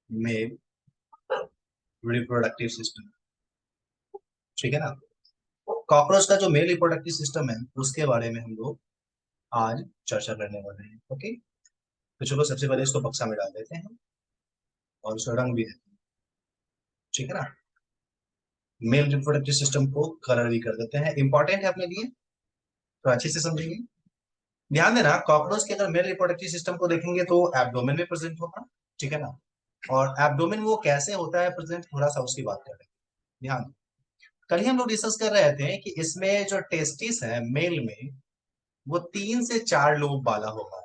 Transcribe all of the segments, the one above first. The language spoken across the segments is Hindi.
Male reproductive system. ठीक है ना। कॉकरोच का जो मेल रिप्रोडक्टिव सिस्टम है उसके बारे में हम लोग आज चर्चा करने वाले हैं। ओके, तो चलो सबसे पहले इसको बक्सा में डाल देते हैं और उसका रंग भी देते हैं। ठीक है ना। मेल रिप्रोडक्टिव सिस्टम को कलर भी कर देते हैं, इंपॉर्टेंट है अपने लिए, तो अच्छे से समझेंगे। ध्यान देना, कॉकरोच के अगर मेल रिप्रोडक्टिव सिस्टम को देखेंगे तो एब्डोमेन में प्रेजेंट होगा। ठीक है ना। और एब्डोमेन वो कैसे होता है प्रेजेंट, थोड़ा सा उसकी बात करें। ध्यान दो। कल ही हम लोग डिस्कस कर रहे थे कि इसमें जो टेस्टिस है मेल में, वो 3 से 4 लोब वाला होगा।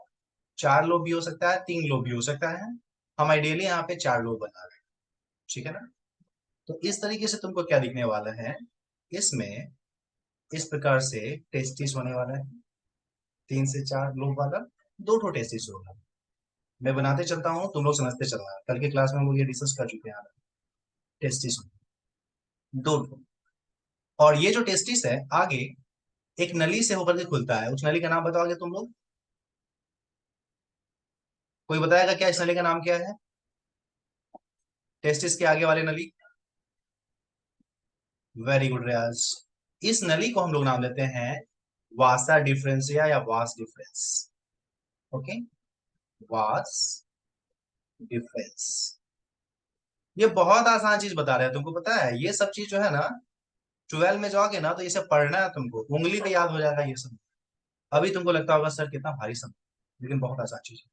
4 लोब भी हो सकता है, 3 लोब भी हो सकता है। हम आइडियली यहाँ पे 4 लोब बना रहे हैं। ठीक है ना। तो इस तरीके से तुमको क्या दिखने वाला है, इसमें इस प्रकार से टेस्टिस होने वाला है, 3 से 4 लोब वाला। 2 ठो टेस्टिस होगा। मैं बनाते चलता हूँ, तुम लोग समझते चलना। कल के क्लास में हम लोग ये डिस्कस कर चुके हैं। टेस्टिस 2 ठो। और ये जो टेस्टिस है आगे एक नली से होकर के खुलता है, उस नली का नाम बताओगे तुम लोग? कोई बताएगा क्या इस नली का नाम क्या है? टेस्टिस के आगे वाले नली। वेरी गुड रियाज। इस नली को हम लोग नाम देते हैं वासा डिफरेंसिया या vas deferens. Okay, vas deferens. ये बहुत आसान चीज बता रहे हैं तुमको, पता है ये सब चीज जो है ना, 12 में जाओगे ना तो ये सब पढ़ना है तुमको, उंगली पे याद हो जाएगा ये सब। अभी तुमको लगता होगा सर कितना भारी सब, लेकिन बहुत आसान चीज है।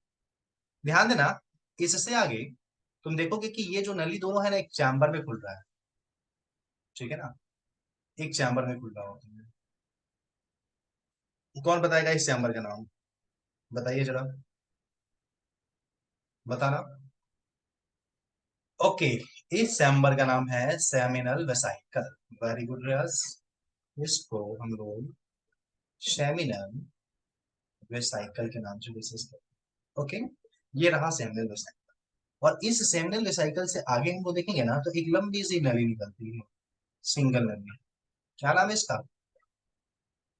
ध्यान देना, इससे आगे तुम देखोगे कि ये जो नली दोनों है ना, एक चैम्बर में खुल रहा है। ठीक है ना, एक चैम्बर में खुल रहा होता है। कौन बताएगा इस चैम्बर का नाम? बताइए जरा, बताना। ओके, इस चैम्बर का नाम है सेमिनल वेसाइकल। वेरी गुड रियाज। इसको हम लोग सेमिनल वेसाइकल के नाम से डिस्कस करते हैं। ओके, ये रहा सेमिनल वेसाइकल। और इस सेमिनल वेसाइकल से आगे हम लोग देखेंगे ना तो एक लंबी सी नली निकलती है, सिंगल नली। क्या नाम है इसका,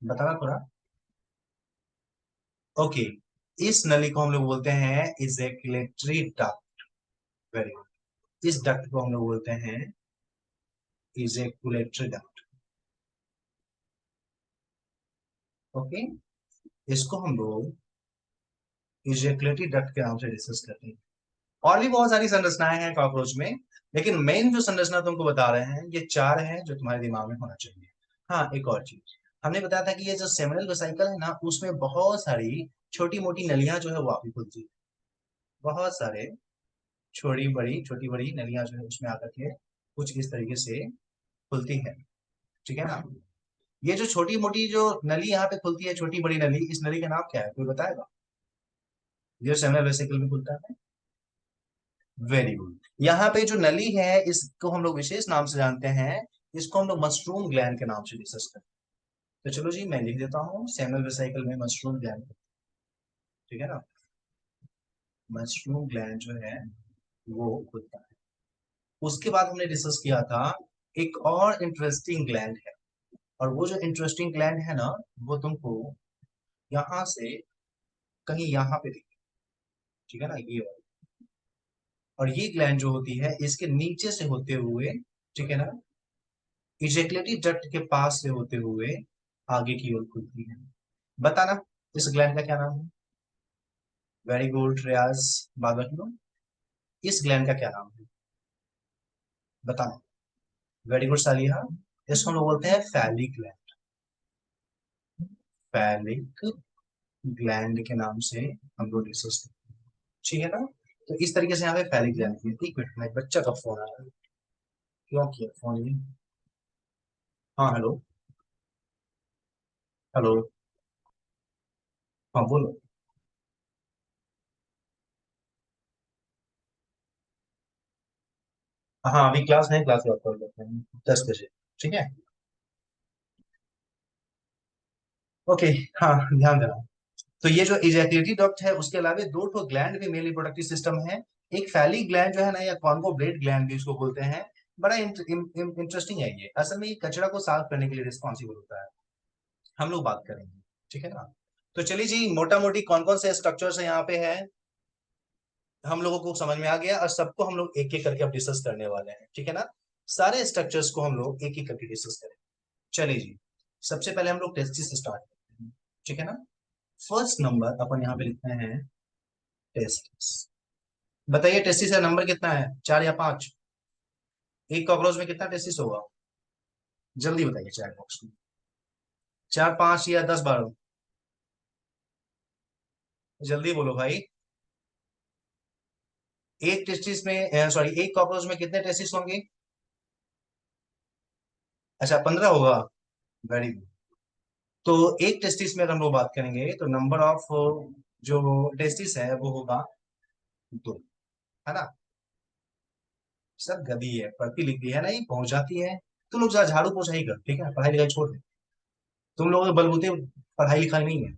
बताना थोड़ा। ओके, इस नली को हम लोग बोलते हैं इजेक्युलेटरी डक्ट। Very good. इस डक्ट को हम लोग बोलते हैं इजेक्युलेटरी डक्ट। ओके, इसको हम लोग इजेक्युलेटरी डक्ट के नाम से डिस्कस करते हैं। और भी बहुत सारी संरचनाएं हैं कॉकरोच में, लेकिन मेन जो संरचना तुमको बता रहे हैं ये 4 हैं जो तुम्हारे दिमाग में होना चाहिए। हाँ, एक और चीज हमने बताया था कि ये जो सेमिनल वेसिकल है ना, उसमें बहुत सारी छोटी मोटी नलियां जो है वो आपकी खुलती है। बहुत सारे छोटी बड़ी नलियां जो है उसमें आकर के कुछ इस तरीके से खुलती है। ठीक है ना। ये जो छोटी मोटी जो नली यहाँ पे खुलती है, छोटी बड़ी नली, इस नली का नाम क्या है, कोई बताएगा? ये सेमिनल वेसिकल में खुलता है। Very good. यहाँ पे जो नली है इसको हम लोग विशेष नाम से जानते हैं, इसको हम लोग मशरूम ग्लैंड के नाम से डिस्कस करते हैं। तो चलो जी, मैं लिख देता हूँ सेमिनल वेसिकल में मशरूम ग्लैंड। ठीक है ना। मशरूम ग्लैंड जो है वो खुलता है। उसके बाद हमने डिस्कस किया था एक और इंटरेस्टिंग ग्लैंड है, और वो जो इंटरेस्टिंग ग्लैंड है ना, वो तुमको यहाँ से कहीं यहाँ पे दिखे। ठीक है ना, ये वाली। और ये ग्लैंड जो होती है इसके नीचे से होते हुए, ठीक है ना, इजेक्युलेटरी डक्ट के पास से होते हुए आगे की ओर खुलती है। बताना इस ग्लैंड का क्या नाम है? वेरी गुड रियाज। बात लो, इस ग्लैंड का क्या नाम है, बताना। Very good सालिहा। इसको हम लोग बोलते हैं फैलिक ग्लैंड। फैलिक ग्लैंड के नाम से हम लोग डिस्कस करते हैं। ठीक है ना। तो इस तरीके से यहाँ पे फैलिक ग्लैंड की। एक मिनट में बच्चा का फोन आ रहा है, क्यों किया फोन ये? हाँ हेलो। हेलो। हाँ बोलो। हाँ अभी क्लास है, क्लास बात कर लेते हैं 10 बजे। ठीक है। ओके। हाँ, ध्यान देना। तो ये जो इजैक्यूलेटरी डक्ट है उसके अलावा 2 ठो ग्लैंड भी मेल रिप्रोडक्टिव सिस्टम है। एक फैली ग्लैंड जो है ना, या कॉन्गोब्लेड ग्लैंड भी इसको बोलते हैं। बड़ा इंटरेस्टिंग है ये, असल में ये कचरा को साफ करने के लिए रिस्पॉन्सिबल होता है। हम लोग बात करेंगे। ठीक है ना। तो चलिए जी, मोटा मोटी कौन कौन से स्ट्रक्चर्स है यहाँ पे है। हम लोगों को समझ में आ गया, और सबको हम लोग एक एक करके अब डिस्कस करने वाले हैं, ठीक है ना। सारे स्ट्रक्चर्स को हम लोग एक एक करके डिस्कस करें। चलिए जी, सबसे पहले हम लोग टेस्टिस से स्टार्ट करते हैं, ठीक है ना। फर्स्ट नंबर अपन यहाँ पे लिखते हैं टेस्टिस। बताइए टेस्टिस का नंबर कितना है, 4 या 5? एक कॉकरोच में कितना टेस्टिस होगा, जल्दी बताइए चैट बॉक्स में। 4, 5 या 10, 12? जल्दी बोलो भाई। एक टेस्टिस में, सॉरी, एक कॉकरोच में कितने टेस्टिस होंगे? अच्छा, 15 होगा। Very good. तो एक टेस्टिस में अगर हम लोग बात करेंगे तो नंबर ऑफ जो टेस्टिस है वो होगा 2, है ना। सब गदी है, पढ़ती लिखती है नहीं, पहुंच जाती है। तुम लोग झाड़ू पोछा ही कर, ठीक है, पढ़ाई लिखाई छोड़ दे। तुम लोगों के बलबूते पढ़ाई लिखाई नहीं है।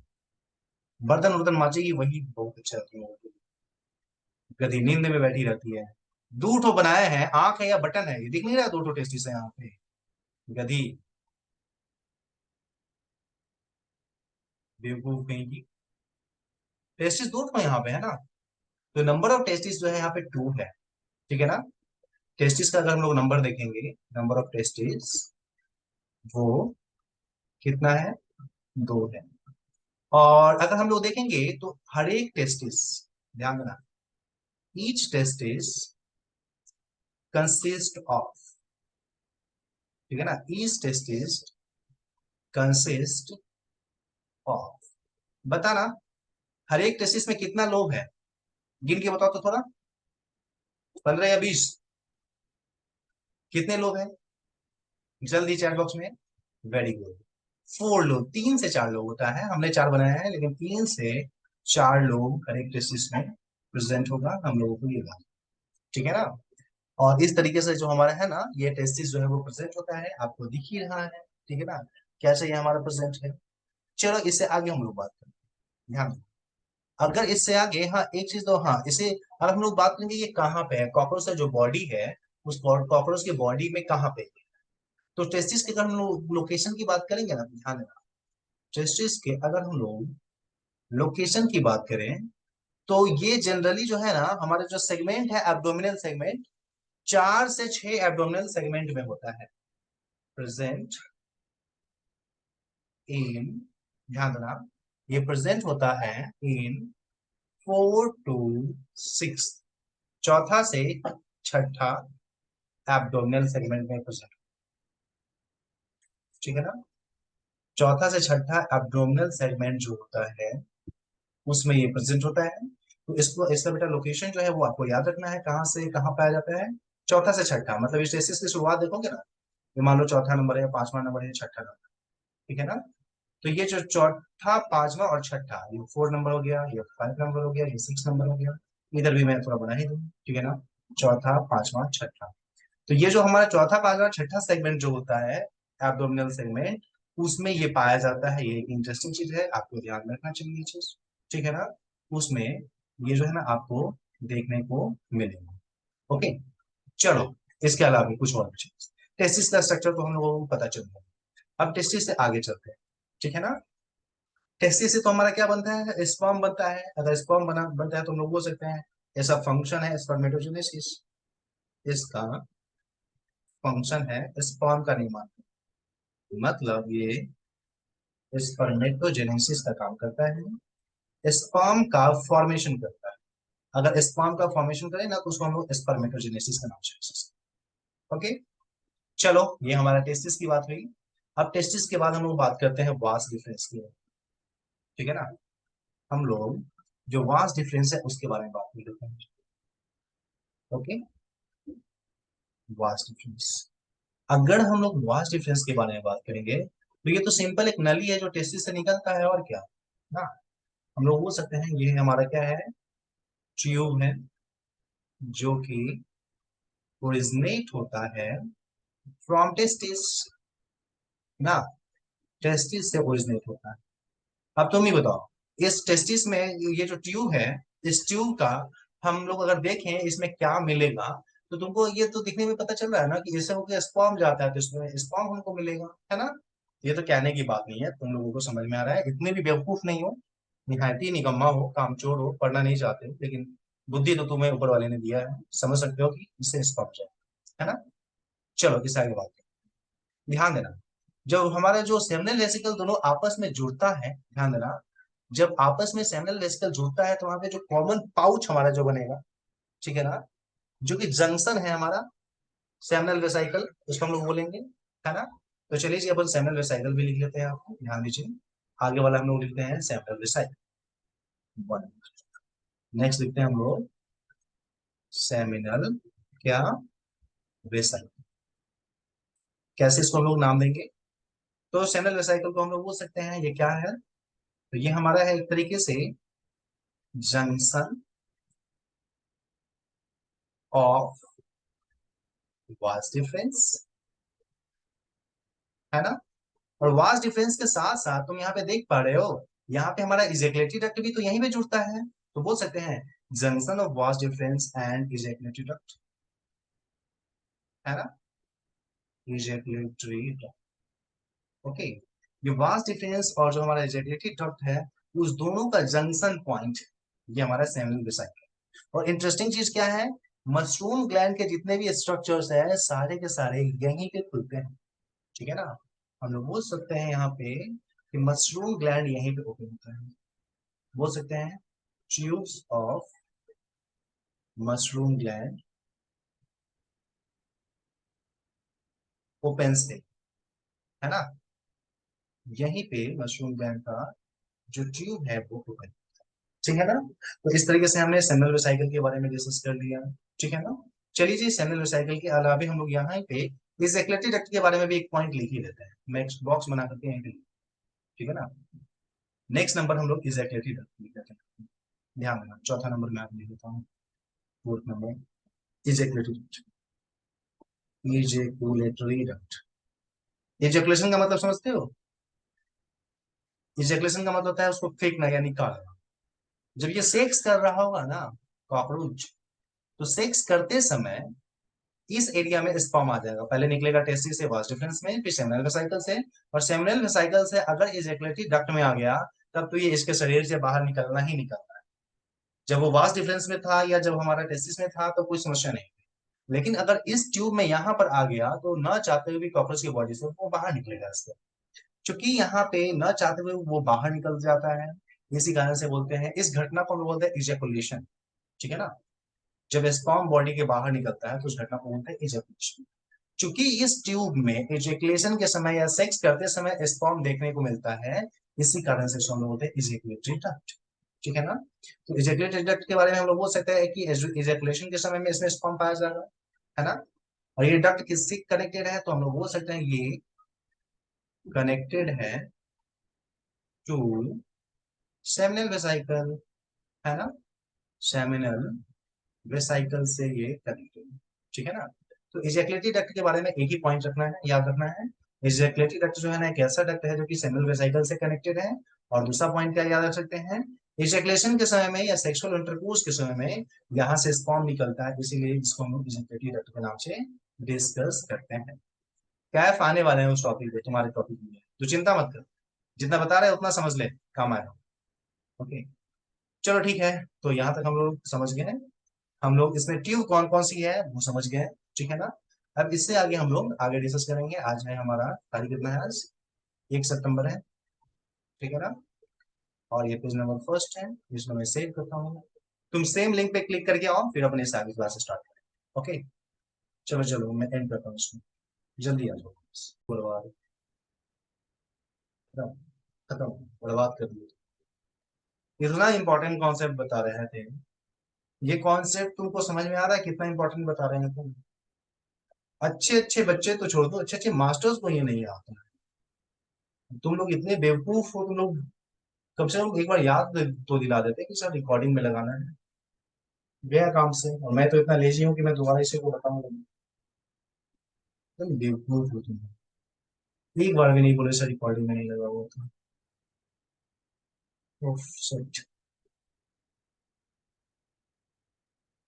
बर्तन उर्तन मांजेगी वही बहुत अच्छा है तुम लोगों को। गधी नींद में बैठी रहती है। 2 ठो बनाए हैं, आंख है या बटन है, ये दिख नहीं रहा, 2 ठो टेस्टिस है यहाँ पे। गधी, बेवकूफ कहीं की। टेस्टिस 2 ठो यहाँ पे है ना। तो नंबर ऑफ टेस्टिस जो है यहाँ पे 2 है, ठीक है ना। टेस्टिस का अगर हम लोग नंबर देखेंगे, नंबर ऑफ टेस्टिस वो कितना है, 2 है। और अगर हम लोग देखेंगे तो हर एक टेस्टिस, ध्यान देना, ईच टेस्टिस कंसिस्ट ऑफ, ठीक है ना, ईच टेस्टिस कंसिस्ट ऑफ, बताना हर एक टेस्टिस में कितना लोब है, गिन के बताओ तो थोड़ा। 15 या 20? कितने लोग हैं, जल्दी चैट बॉक्स में। Very good. 4 लोग, 3 से 4 लोग होता है, हमने 4 बनाया है, लेकिन 3 से 4 लोग हर एक टेस्टिस में प्रेजेंट होगा, हम लोगों को ये बात, ठीक है ना। और इस तरीके से जो हमारा है ना, ये टेस्टिस जो है वो प्रेजेंट होता है, आपको दिख ही रहा है, ठीक है ना, कैसे ये हमारा प्रेजेंट है। चलो इससे आगे हम लोग बात करते हैं, ध्यान दो। अगर इससे आगे, हाँ एक चीज तो, हाँ इसे अगर हम लोग बात करेंगे ये कहाँ पे है, कॉकरोच का जो बॉडी है, उस कॉकरोच की बॉडी में कहाँ पे है। तो टेस्टिस के अगर हम लोग लोकेशन की बात करेंगे ना, ध्यान देना, टेस्टिस के अगर हम लोग लोकेशन की बात करें तो ये जनरली जो है ना, हमारे जो सेगमेंट है एब्डोमिनल सेगमेंट, 4 से 6 एब्डोमिनल सेगमेंट में होता है, प्रेजेंट इन, ध्यान देना, ये प्रेजेंट होता है इन 4 to 6, चौथा से छठा एब्डोमिनल सेगमेंट में प्रेजेंट, ठीक है ना। चौथा से छठा एब्डोमिनल सेगमेंट जो होता है उसमें ये प्रेजेंट होता है। तो इसको, इसका बेटा लोकेशन जो है वो आपको याद रखना है, कहाँ से कहाँ पाया जाता है, चौथा से छठा, मतलब इस टेस्टिस की शुरुआत देखोगे ना, ये मान लो चौथा नंबर है, 5वां नंबर है, छठा नंबर, ठीक है ना। तो ये जो चौथा, 5वां और छठा, ये 4 नंबर हो गया, ये 5 नंबर हो गया, ये 6 नंबर हो गया। इधर भी मैं थोड़ा बना ही दूँ, ठीक है ना, चौथा, 5वां, छठा। तो ये जो हमारा चौथा, 5वां, छठा सेगमेंट जो होता है, एब्डोमिनल सेगमेंट, उसमें ये पाया जाता है, ये एक इंटरेस्टिंग चीज है, आपको ध्यान में रखना चाहिए ये चीज, ठीक है ना। उसमें ये जो है ना आपको देखने को मिलेगा। ओके, चलो इसके अलावा भी कुछ और चीज, टेस्टिस का स्ट्रक्चर तो हम लोगों को पता चल गया। अब टेस्टिस से आगे चलते हैं, ठीक है ना। टेस्टिस से तो हमारा क्या बनता है, स्पर्म बनता है। अगर स्पर्म बना बनता है तो हम लोग बोल सकते हैं ऐसा फंक्शन है स्पर्मेटोजेनेसिस, इसका फंक्शन है स्पर्म का निर्माण, मतलब ये स्पर्मेटोजेनेसिस का काम करता है, स्पर्म का फॉर्मेशन करता है। अगर स्पर्म का फॉर्मेशन करें ना तो उसको हम लोग स्पर्मेटोजेनेसिस का नाम से। ओके, चलो ये हमारा टेस्टिस की बात हुई। अब टेस्टिस के बाद हम लोग बात करते हैं वास डिफरेंस की, ठीक है ना। हम लोग जो वास डिफरेंस है उसके बारे में बात करते हैं। ओके, वास डिफरेंस, अगर हम लोग वास डिफरेंस के बारे में बात करेंगे तो ये तो सिंपल एक नली है जो टेस्टिस से निकलता है, और क्या ना। हम लोग बोल सकते हैं ये हमारा क्या है, ट्यूब है, जो कि ओरिजिनेट होता है फ्रॉम टेस्टिस, ना, टेस्टिस से ओरिजिनेट होता है। अब तुम ही बताओ, इस टेस्टिस में ये जो ट्यूब है, इस ट्यूब का हम लोग अगर देखें इसमें क्या मिलेगा, तो तुमको ये तो दिखने में पता चल रहा है ना कि जैसे होकर स्पर्म जाता है तो इसमें स्पर्म हमको मिलेगा, है ना। ये तो कहने की बात नहीं है, तुम लोगों को समझ में आ रहा है, इतने भी बेवकूफ नहीं हो, निहायती निकम्मा हो, कामचोर हो, पढ़ना नहीं चाहते हो, लेकिन बुद्धि तो तुम्हें ऊपर वाले ने दिया है, समझ सकते हो कि इससे स्पॉट जाए, है ना। चलो इस आगे बात करें। ध्यान देना, जब हमारे जो सेमिनल वेसिकल दोनों आपस में जुड़ता है, ध्यान देना, जब आपस में सेमिनल वेसिकल जुड़ता है तो वहां पे जो कॉमन पाउच हमारा जो बनेगा, ठीक है ना, जो कि जंक्शन है हमारा सेमिनल वेसाइकल, उसको हम लोग बोलेंगे, है ना। तो चलिए जी अपन सेमिनल वेसाइकल भी लिख लेते हैं, आपको ध्यान दीजिए। आगे वाला हम लोग लिखते हैं सेमिनल वेसाइकल, नेक्स्ट लिखते हैं हम लोग सेमिनल क्या वेसाइकल। कैसे इसको हम लोग नाम देंगे? तो सेमिनल वेसाइकल को हम लोग बोल सकते हैं ये क्या है, तो ये हमारा है एक तरीके से जंक्शन ऑफ वास डिफरेंस, है ना। और वास डिफरेंस के साथ साथ तुम यहाँ पे देख पा रहे हो, यहाँ पे हमारा इजेकुलेटरी डक्ट भी तो यहीं पे जुड़ता है, तो बोल सकते हैं junction of vas deferens and ejaculatory duct, है ना, इजेकुलेटरी डक्ट। ओके, ये वास डिफरेंस और जो हमारा इजेकुलेटरी डक्ट है, उस दोनों का जंक्शन पॉइंट ये हमारा सेमिनल वेसिकल। और इंटरेस्टिंग चीज क्या है, मशरूम ग्लैंड के जितने भी स्ट्रक्चर्स है सारे के सारे यहीं पे खुलते हैं, ठीक है ना। हम लोग बोल सकते हैं यहाँ पे कि मशरूम ग्लैंड यहीं पे ओपन होता है, बोल सकते हैं tubes of mushroom gland open से, है ना, यहीं पे मशरूम ग्लैंड का जो ट्यूब है वो ओपन, ठीक है ना। तो इस तरीके से हमने सेमिनल वेसिकल के बारे में डिस्कस कर लिया, ठीक है ना। चलिए जी, सेमिनल वेसिकल के अलावा हम लोग यहाँ पे इस एक्लेटरी डक्ट के बारे में भी एक पॉइंट लिख ही लेते हैं, मैं एक बॉक्स बना करके यहीं पे, ठीक है ना। नेक्स्ट नंबर हम लोग इस एक्लेटरी डक्ट लिख लेते हैं, ध्यान देना, चौथा नंबर मैं आप लिख लेता हूँ, fourth number ejaculatory duct, ejaculatory duct. Ejaculation का मतलब समझते हो? इजेकुलेशन का मतलब होता है उसको फेंकना या निकालना। जब ये सेक्स कर रहा होगा ना कॉकरोच, तो सेक्स करते समय इस एरिया में स्पर्म आ जाएगा, पहले निकलेगा टेस्टिस से वास डिफरेंस में, फिर सेमिनल वेसिकल से, और सेमिनल वेसिकल से अगर इजेकुलेटरी डक्ट में आ गया तब तो ये इसके शरीर से बाहर निकलना ही निकलना है। जब वो वास डिफरेंस में था या जब हमारा टेस्टिस में था तो कोई समस्या नहीं, लेकिन अगर इस ट्यूब में यहाँ पर आ गया तो न चाहते हुए भी कॉकरोच की बॉडी से वो बाहर निकलेगा इससे, क्योंकि यहाँ पे न चाहते हुए वो बाहर निकल जाता है, इसी कारण से बोलते हैं इस घटना को हम बोलते हैं इजेकुलेशन, ठीक है ना। जब स्पर्म बॉडी के बाहर निकलता है तो उस घटना को बोलते हैं इजेकुलेशन। चूंकि इस ट्यूब में इजेकुलेशन के समय या सेक्स करते समय स्पर्म देखने को मिलता है, इसी कारण से इसको हम लोग बोलते हैं इजेकुलेटरी डक्ट, ठीक है ना। तो इजेकुलेटरी डक्ट के बारे में हम लोग बोल सकते हैं कि इजेकुलेशन के समय में इसमें स्पर्म पाया जाएगा, है ना। और ये डक्ट किससे कनेक्टेड है, तो हम लोग बोल सकते हैं ये कनेक्टेड है टू सेमिनल वेसिकल, है ना, सेमिनल वेसिकल से ये कनेक्टेड है, ठीक है ना। तो इजैकुलेटरी डक्ट के बारे में एक ही पॉइंट रखना है, याद रखना है, इजैकुलेटरी डक्ट जो है ना एक ऐसा डक्ट है जो कि सेमिनल वेसिकल से कनेक्टेड है। और दूसरा पॉइंट क्या याद रख सकते हैं, इजैकुलेशन के समय में या सेक्सुअल इंटरकोर्स के समय में यहाँ से स्पर्म निकलता है, इसीलिए इसको हम इजैकुलेटरी डक्ट के नाम से डिस्कस करते हैं। क्या है, आने वाले हैं उस टॉपिक पे, तुम्हारे टॉपिक में, तो चिंता मत कर, जितना बता रहे उतना समझ ले, काम आएगा। ओके, चलो ठीक है, तो यहाँ तक हम लोग समझ गए हैं, हम लोग इसमें ट्यूब कौन कौन सी है वो समझ गए, ठीक है ना। अब इससे आगे हम लोग आगे डिस्कस करेंगे, आज है हमारा तारीख कितना है आज, 1 सितंबर है, ठीक है ना। और ये पेज नंबर फर्स्ट है, इसमें मैं सेव करता हूँ, तुम सेम लिंक पे क्लिक करके आओ, फिर अपने से आगे क्लास स्टार्ट करें। ओके, चलो चलो मैं एंड करता हूँ इसमें, जल्दी आ जाओ, बर्बाद, खत्म, खत्म, बर्बाद कर दिया। इतना इंपॉर्टेंट कॉन्सेप्ट बता रहे थे, ये कॉन्सेप्ट तुमको समझ में आ रहा है कितना इंपॉर्टेंट बता रहे हैं तुम? अच्छे अच्छे बच्चे तो छोड़ दो, अच्छे अच्छे मास्टर्स को ये नहीं आता है। तुम लोग इतने बेवकूफ हो, तुम लोग कम से कम एक बार याद तो दिला देते कि सर रिकॉर्डिंग में लगाना है, गया काम से, और मैं तो इतना लेजी हूँ कि मैं दोबारा इसे को बताऊंगा। तुम बेवकूफ हो तुम, एक बार भी नहीं बोले सर रिकॉर्डिंग में नहीं लगा हुआ था। उफ, सच।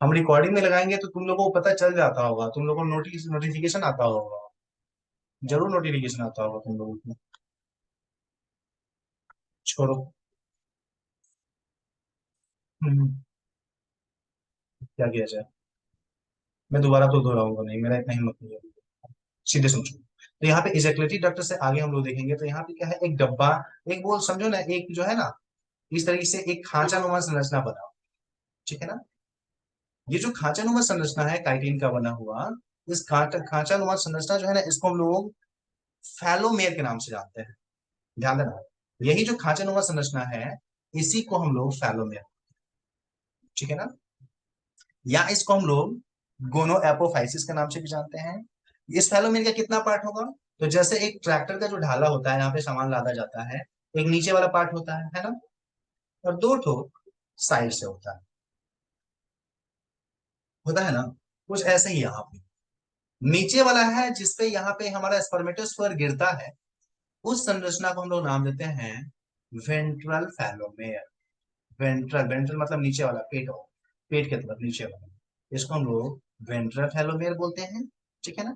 हम रिकॉर्डिंग में लगाएंगे तो तुम लोगों को पता चल जाता होगा, तुम लोगों को नोटिफिकेशन आता होगा, जरूर नोटिफिकेशन आता होगा तुम लोगों को। छोड़ो। हम्म, क्या किया जाए? मैं दोबारा तो दोहराऊंगा नहीं, मेरा इतना हिम्मत नहीं है, सीधे समझो। तो यहाँ पे इजेक्युलेटरी डक्ट से आगे हम लोग देखेंगे तो यहाँ पे क्या है, एक डब्बा, एक वो समझो ना, एक जो है ना, इस तरीके से एक खांचानुमा संरचना बना, ठीक है ना। ये जो खांचानुमा संरचना है काइटिन का बना हुआ, इस खांचानुमा संरचना जो है ना, इसको हम लोग फैलोमेयर के नाम से जानते हैं। ध्यान देना, यही जो खांचानुमा संरचना है, इसी को हम लोग फैलोमेयर, ठीक है ना, या इसको हम लोग गोनो एपोफाइसिस के नाम से भी जानते हैं। इस फैलोमेयर का कितना पार्ट होगा? तो जैसे एक ट्रैक्टर का जो ढाला होता है, यहाँ पे सामान लादा जाता है, एक नीचे वाला पार्ट है ना, और दो ठो साइड से होता है ना, कुछ ऐसे ही यहाँ पे नीचे वाला है जिसपे यहाँ पे हमारा स्पर्मेटोस्फीयर गिरता है, उस संरचना को हम लोग नाम देते हैं वेंट्रल फैलोमेयर। वेंट्रल, वेंट्रल मतलब नीचे वाला, पेट हो, पेट के तरफ नीचे वाला, इसको हम लोग वेंट्रल फैलोमेयर बोलते हैं, ठीक है ना।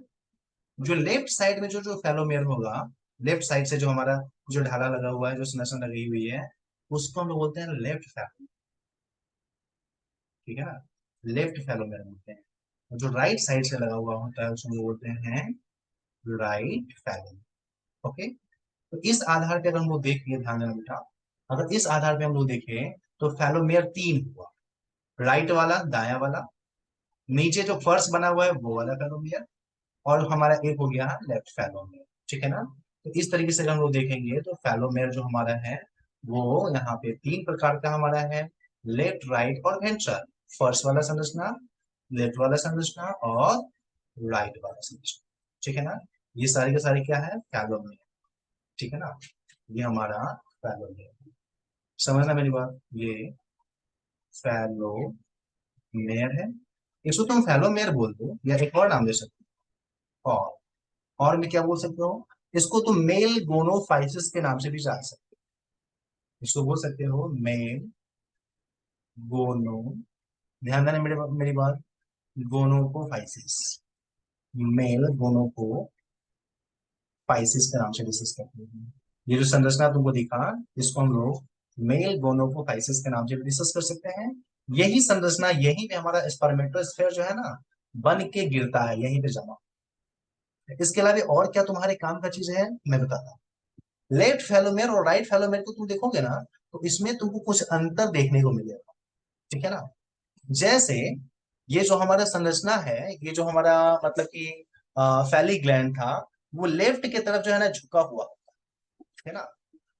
जो लेफ्ट साइड में जो जो फैलोमेयर होगा, लेफ्ट साइड से जो हमारा जो ढाला लगा हुआ है, जो संरचना लगी हुई है, उसको हम लोग बोलते हैं लेफ्ट फैलोमेयर, ठीक है ना, लेफ्ट फैलोमेयर बोलते हैं। और जो राइट साइड से लगा हुआ होता है उसको हम लोग बोलते हैं राइट फैलोमेयर। ओके। तो इस आधार पे अगर हम लोग देखिए, ध्यान देना बेटा, अगर इस आधार पे हम लोग देखें तो फैलोमेयर तीन हुआ, राइट वाला, दाया वाला, नीचे जो फर्श बना हुआ है वो वाला फैलोमेयर, और हमारा एक हो गया लेफ्ट फैलोमेयर, ठीक है ना। तो इस तरीके से अगर हम लोग देखेंगे तो फैलोमेयर जो हमारा है वो यहाँ पे तीन प्रकार का हमारा है, लेफ्ट, राइट और वेंट्रल। फर्स्ट वाला संरचना, लेफ्ट वाला संरचना और राइट वाला संरचना, ठीक है ना। ये सारी के सारे क्या है, फैलोमेयर, ठीक है ना। ये हमारा फैलोमेयर, समझना मेरी बात, ये फैलोमेयर है। इसको तुम फैलोमेयर बोल दो या एक और नाम दे सकते हो, और भी क्या बोल सकते हो, इसको तुम मेल गोनोफाइसिस के नाम से भी जान सकते हो, इसको बोल सकते हो मेल गोनो, ध्यान देना मेरी बात, गोनोकोफाइसिस, मेल गोनोकोफाइसिस के नाम से डिस्कस करते हैं। ये जो संरचना तुमको दिखा, इसको हम लोग मेल गोनोकोफाइसिस के नाम से डिस्कस कर सकते हैं। यही संरचना, यही पे हमारा स्पर्मेटोस्फेयर जो है ना, बन के गिरता है यहीं पे जमा। इसके अलावा और क्या तुम्हारे काम का चीज है, मैं बताता हूँ। लेफ्ट फैलोमेयर और राइट फैलोमेयर को तुम देखोगे ना, तो इसमें तुमको कुछ अंतर देखने को मिलेगा, ठीक है ना। जैसे ये जो हमारा संरचना है, ये जो हमारा मतलब कि फैली ग्लैंड था, वो लेफ्ट की तरफ जो है ना झुका हुआ है ना,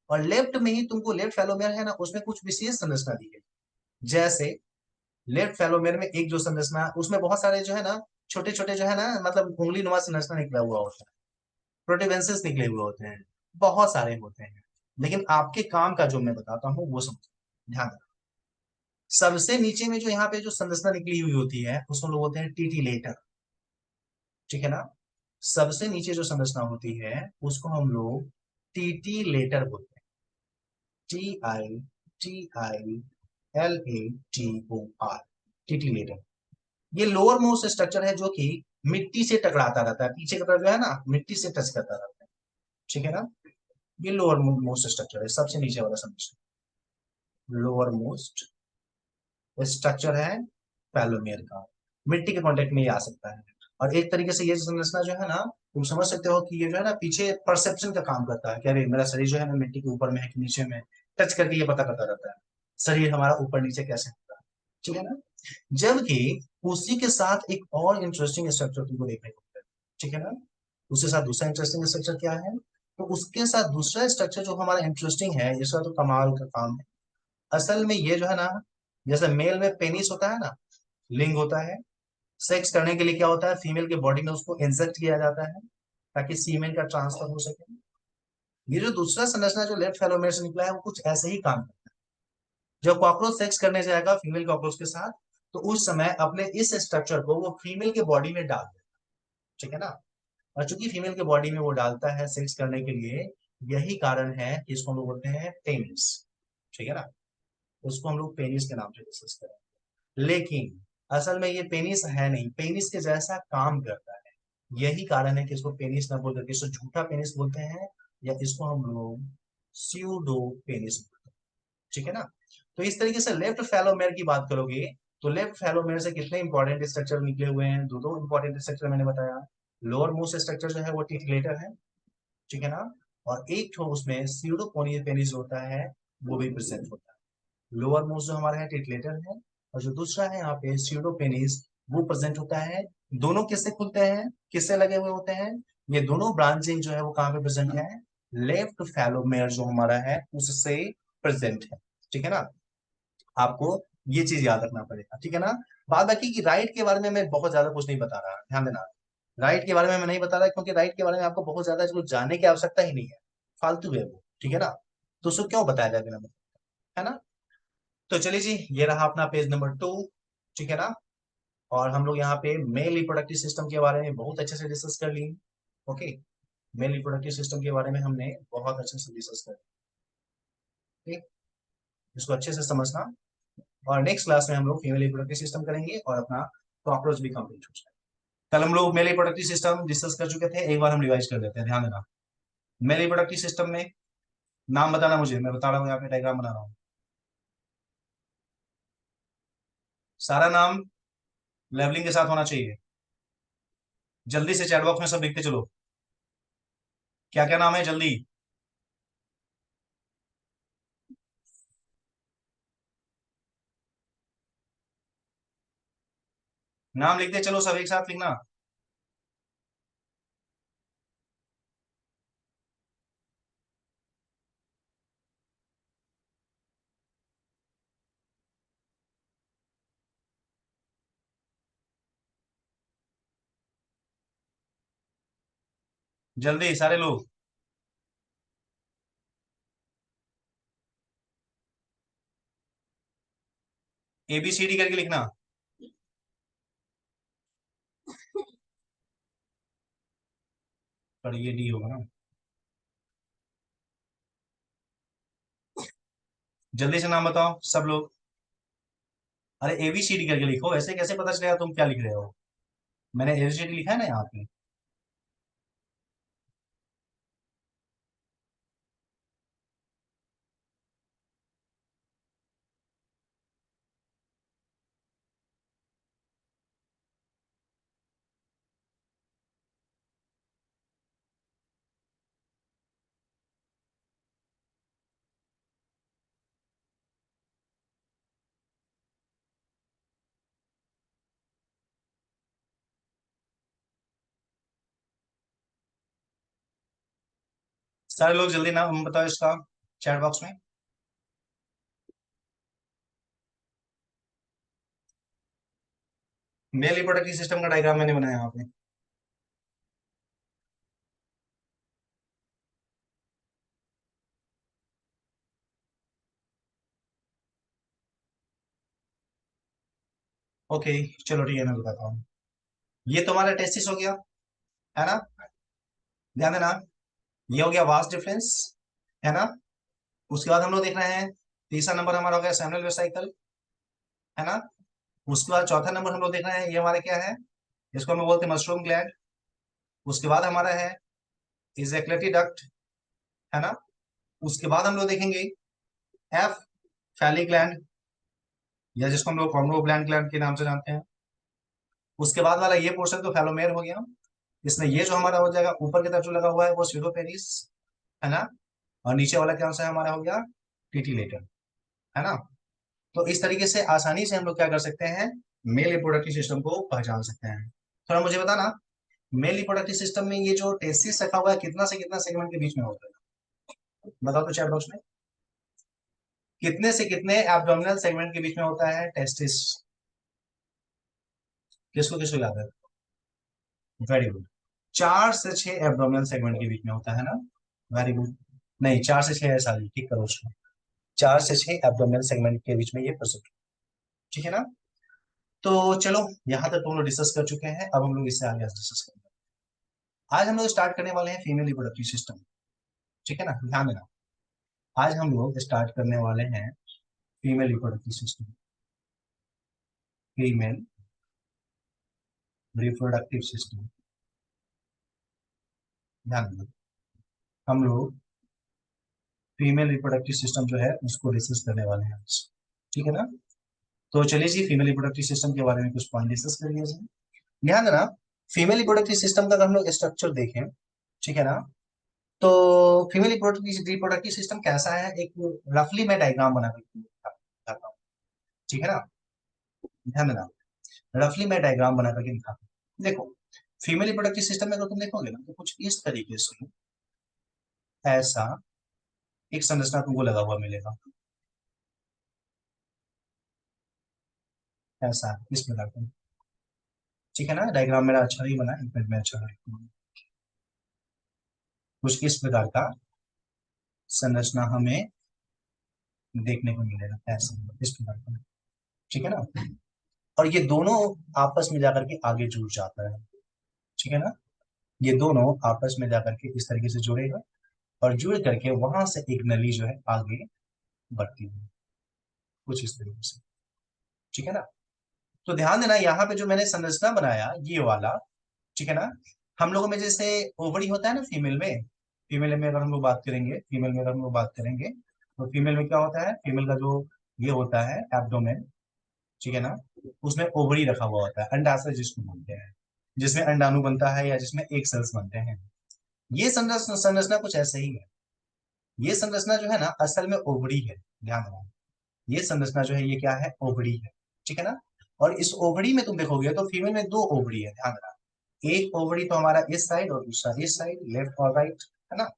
और लेफ्ट में ही तुमको, लेफ्ट फैलोमेयर है ना, उसमें कुछ विशेष संरचना दी है। जैसे लेफ्ट फैलोमेयर में एक जो संरचना, उसमें बहुत सारे जो है ना, छोटे छोटे जो है ना, मतलब उंगली नुमा संरचना निकला हुआ होता है, प्रोटूबेंसेस निकले हुए होते हैं, बहुत सारे होते हैं। लेकिन आपके काम का जो मैं बताता हूँ वो समझो, ध्यान रखो। सबसे नीचे में जो यहाँ पे जो संरचना निकली हुई होती है उसको लोग बोलते हैं टीटीलेटर, ठीक है ना। सबसे नीचे जो संरचना होती है उसको हम लोग टीटीलेटर बोलते हैं, TITILATOR, टीटीलेटर। ये लोअर मोस्ट स्ट्रक्चर है जो कि मिट्टी से टकराता रहता है, पीछे की तरफ जो है ना मिट्टी से टच करता रहता है, ठीक है ना। ये लोअर मोस्ट स्ट्रक्चर है, सबसे नीचे वाला संरचना, लोअर मोस्ट स्ट्रक्चर है पैलोमियर का, मिट्टी के कांटेक्ट में ये आ सकता है। और एक तरीके से ये संरचना जो है ना, तुम समझ सकते हो कि ये जो है ना पीछे परसेप्शन का काम करता है कि अरे मेरा शरीर जो है ना मिट्टी के ऊपर में है कि नीचे में, टच करके ये पता करता रहता है शरीर हमारा ऊपर नीचे कैसे होता है, ठीक है ना। जबकि उसी के साथ एक और इंटरेस्टिंग स्ट्रक्चर तुमको देखने को मिलेगा, ठीक है ना। उसके साथ दूसरा इंटरेस्टिंग स्ट्रक्चर क्या है, तो उसके साथ दूसरा स्ट्रक्चर जो हमारा इंटरेस्टिंग है, इसका तो कमाल का काम है। असल में ये जो है ना, जैसे मेल में पेनिस होता है ना, लिंग होता है, सेक्स करने के लिए क्या होता है, फीमेल के बॉडी में उसको इंजेक्ट किया जाता है ताकि सीमेन का ट्रांसफर हो सके। ये जो दूसरा संरचना जो लेफ्ट फेलोमेर से निकला है वो कुछ ऐसे ही काम करता है। जब कॉकरोच सेक्स करने जाएगा फीमेल कॉकरोच के साथ, तो उस समय अपने इस स्ट्रक्चर को वो फीमेल के बॉडी में डाल देता है, ठीक है ना। और चूंकि फीमेल के बॉडी में वो डालता है सेक्स करने के लिए, यही कारण है कि इसको हम लोग बोलते हैं पेनिस, ठीक है ना। उसको हम लोग पेनिस के नाम से डिस्कस करें, लेकिन असल में ये पेनिस है नहीं, पेनिस के जैसा काम करता है। यही कारण है कि इसको पेनिस ना बोल करके इसको झूठा पेनिस बोलते हैं, या इसको हम लोग स्यूडो पेनिस बोलते हैं, ठीक है ना। तो इस तरीके से लेफ्ट फैलोमेयर की बात करोगे तो लेफ्ट फैलोमेयर से कितने इंपॉर्टेंट स्ट्रक्चर निकले हुए हैं? दो दो इंपॉर्टेंट स्ट्रक्चर मैंने बताया। लोअर मोस्ट स्ट्रक्चर जो है वो टिटिलेटर है, ठीक है ना, और एक ठो उसमें सीडोपोनियल पेनिस होता है, वो भी प्रेजेंट होता है। लोअर मोस्ट जो हमारा है टिटिलेटर है, और जो दूसरा है यहाँ पे सीडोपेनिस, वो प्रेजेंट होता है। दोनों किससे खुलते हैं, किससे लगे हुए होते हैं? ये दोनों ब्रांचिंग जो है वो कहाँ पे प्रेजेंट है? लेफ्ट फैलोमेयर जो हमारा है उससे प्रेजेंट है, ठीक है ना। आपको ये चीज याद रखना पड़ेगा, ठीक है ना। बात बाकी की राइट के बारे में मैं बहुत ज्यादा कुछ नहीं बता रहा, ध्यान देना। राइट के बारे में मैं नहीं बता रहा क्योंकि राइट के बारे में आपको बहुत ज्यादा कुछ जानने की आवश्यकता ही नहीं है, फालतू है वो, ठीक है ना। तो उसको क्यों बताया जाए बिना मतलब, है ना। तो चलिए जी, ये रहा अपना पेज नंबर 2, ठीक है ना। और हम लोग यहाँ पे मेल रिप्रोडक्टिव सिस्टम के बारे में बहुत अच्छे से डिस्कस कर लिए। ओके, मेल रिप्रोडक्टिव सिस्टम के बारे में हमने बहुत अच्छे से डिस्कस कर लिया, ठीक। इसको अच्छे से समझना, और नेक्स्ट क्लास में हम लोग फीमेल रिप्रोडक्टिव सिस्टम करेंगे और अपना कॉकरोच भी कंप्लीट हो जाए। कल हम लोग मेल रिप्रोडक्टिव सिस्टम डिस्कस कर चुके थे, एक बार हम रिवाइज कर लेते हैं, ध्यान देना। मेल रिप्रोडक्टिव सिस्टम में नाम बताना मुझे, मैं बता रहा हूँ यहाँ पे डायग्राम बना रहा हूँ। सारा नाम लेवलिंग के साथ होना चाहिए। जल्दी से चैट बॉक्स में सब लिखते चलो, क्या क्या नाम है जल्दी। नाम लिखते चलो सब एक साथ लिखना। जल्दी सारे लोग। ABCD करके लिखना। पर ये डी होगा ना। जल्दी से नाम बताओ सब लोग। अरे ABCD करके लिखो, ऐसे कैसे पता चलेगा तुम क्या लिख रहे हो? मैंने ABCD लिखा है ना यहाँ पे। सारे लोग जल्दी नाम बताओ इसका चैट बॉक्स में। मेल रिप्रोडक्टिव सिस्टम का डायग्राम मैंने बनाया यहाँ पे। ओके, चलो ठीक है, मैं बताता हूँ। ये तुम्हारा टेस्टिस हो गया, है ना। ध्यान देना, ये हो गया वास्ट डिफरेंस, है ना। उसके बाद हम लोग देख रहे हैं, तीसरा नंबर हमारा हो गया सेमिनल वेसिकल, है ना। उसके बाद चौथा नंबर हम लोग देख रहे हैं, ये हमारा क्या है, इसको हम लोग बोलते हैं मशरूम ग्लैंड। उसके बाद हमारा है इजेक्युलेटरी डक्ट, है ना। उसके बाद हम लोग देखेंगे एफ, फैली ग्लैंड, या जिसको हम लोग कॉन्गो ग्लैंड के नाम से जानते हैं। उसके बाद वाला ये पोर्शन तो फैलोमेयर हो गया। इसमें ये जो हमारा हो जाएगा ऊपर की तरफ जो लगा हुआ है वो स्यूडोपेनिस, है ना। और नीचे वाला क्या है हमारा हो गया टिटिलेटर, है ना। तो इस तरीके से आसानी से हम लोग क्या कर सकते हैं, मेल रिप्रोडक्टिव सिस्टम को पहचान सकते हैं। थोड़ा मुझे बताना, मेल रिप्रोडक्टिव सिस्टम में ये जो टेस्टिस रखा हुआ है कितना से कितना सेगमेंट के बीच में होता है? बताओ तो चैट बॉक्स में, कितने से कितने एब्डोमिनल सेगमेंट के बीच में होता है टेस्टिस? किसको किसको याद है? वेरी गुड, 4 से 6 एब्डोमिनल सेगमेंट के बीच में होता है ना। Very good. नहीं, 4 से 6 है, सारी ठीक करो उसको। 4 से 6 एब्डोमिनल सेगमेंट के बीच में ये प्रेजेंट, ठीक है ना। तो चलो, यहाँ तक तो हम लोग डिस्कस कर चुके हैं, अब हम लोग इससे आगे डिस्कस करेंगे। आज हम लोग स्टार्ट करने वाले हैं फीमेल रिप्रोडक्टिव सिस्टम, ठीक है ना, ध्यान देना। आज हम लोग स्टार्ट करने वाले हैं female reproductive system, female reproductive system, ध्यान देना। हम लोग फीमेल रिप्रोडक्टिव सिस्टम जो है उसको डिस्कस करने वाले हैं आज, ठीक है ना। तो चलिए जी, फीमेल रिप्रोडक्टिव सिस्टम के बारे में कुछ पॉइंट डिस्कस कर लिया जाए। ध्यान देना, फीमेल रिप्रोडक्टिव सिस्टम का अगर हम लोग स्ट्रक्चर देखें, ठीक है ना, तो फीमेल रिप्रोडक्टिव सिस्टम कैसा है, एक रफली मैं डायग्राम बना करके दिखाता हूँ, ठीक है ना। ध्यान देना, रफली मैं डायग्राम बना करके दिखाता हूँ। देखो, फीमेल रिप्रोडक्टिव सिस्टम में अगर तुम देखोगे ना, तो कुछ इस तरीके से ऐसा एक संरचना तुमको लगा हुआ मिलेगा, ऐसा इस प्रकार का, ठीक है ना। डायग्राम मेरा अच्छा नहीं बना, एक मिनट में अच्छा है। कुछ इस प्रकार का संरचना हमें देखने को मिलेगा, ऐसा इस प्रकार का, ठीक है ना। और ये दोनों आपस में जाकर के आगे जुड़ जाता है, ठीक है ना। ये दोनों आपस में जाकर के इस तरीके से जुड़ेगा, और जुड़ करके वहां से एक नली जो है आगे बढ़ती है, कुछ इस तरीके से, ठीक है ना। तो ध्यान देना, यहाँ पे जो मैंने संरचना बनाया ये वाला, ठीक है ना। हम लोगों में जैसे ओवरी होता है ना फीमेल में, फीमेल में अगर हम लोग बात करेंगे, फीमेल में अगर हम लोग बात करेंगे, तो फीमेल में क्या होता है, फीमेल का जो ये होता है एब्डोमेन, ठीक है ना, उसमें ओवरी रखा हुआ होता है, अंडाशय जिसको बोलते हैं, जिसमें अंडाणु बनता है या जिसमें एक सेल्स बनते हैं। ये संरचना संरचना कुछ ऐसे ही है। ये संरचना जो है ना असल में ओवरी है, ध्यान रखना। ये संरचना जो है ये क्या है, ओवरी है, ठीक है ना। और इस ओवरी में तुम देखोगे तो फीमेल में दो ओवरी है, ध्यान रखना। एक ओवरी तो हमारा इस साइड और दूसरा इस साइड, लेफ्ट और राइट, है ना।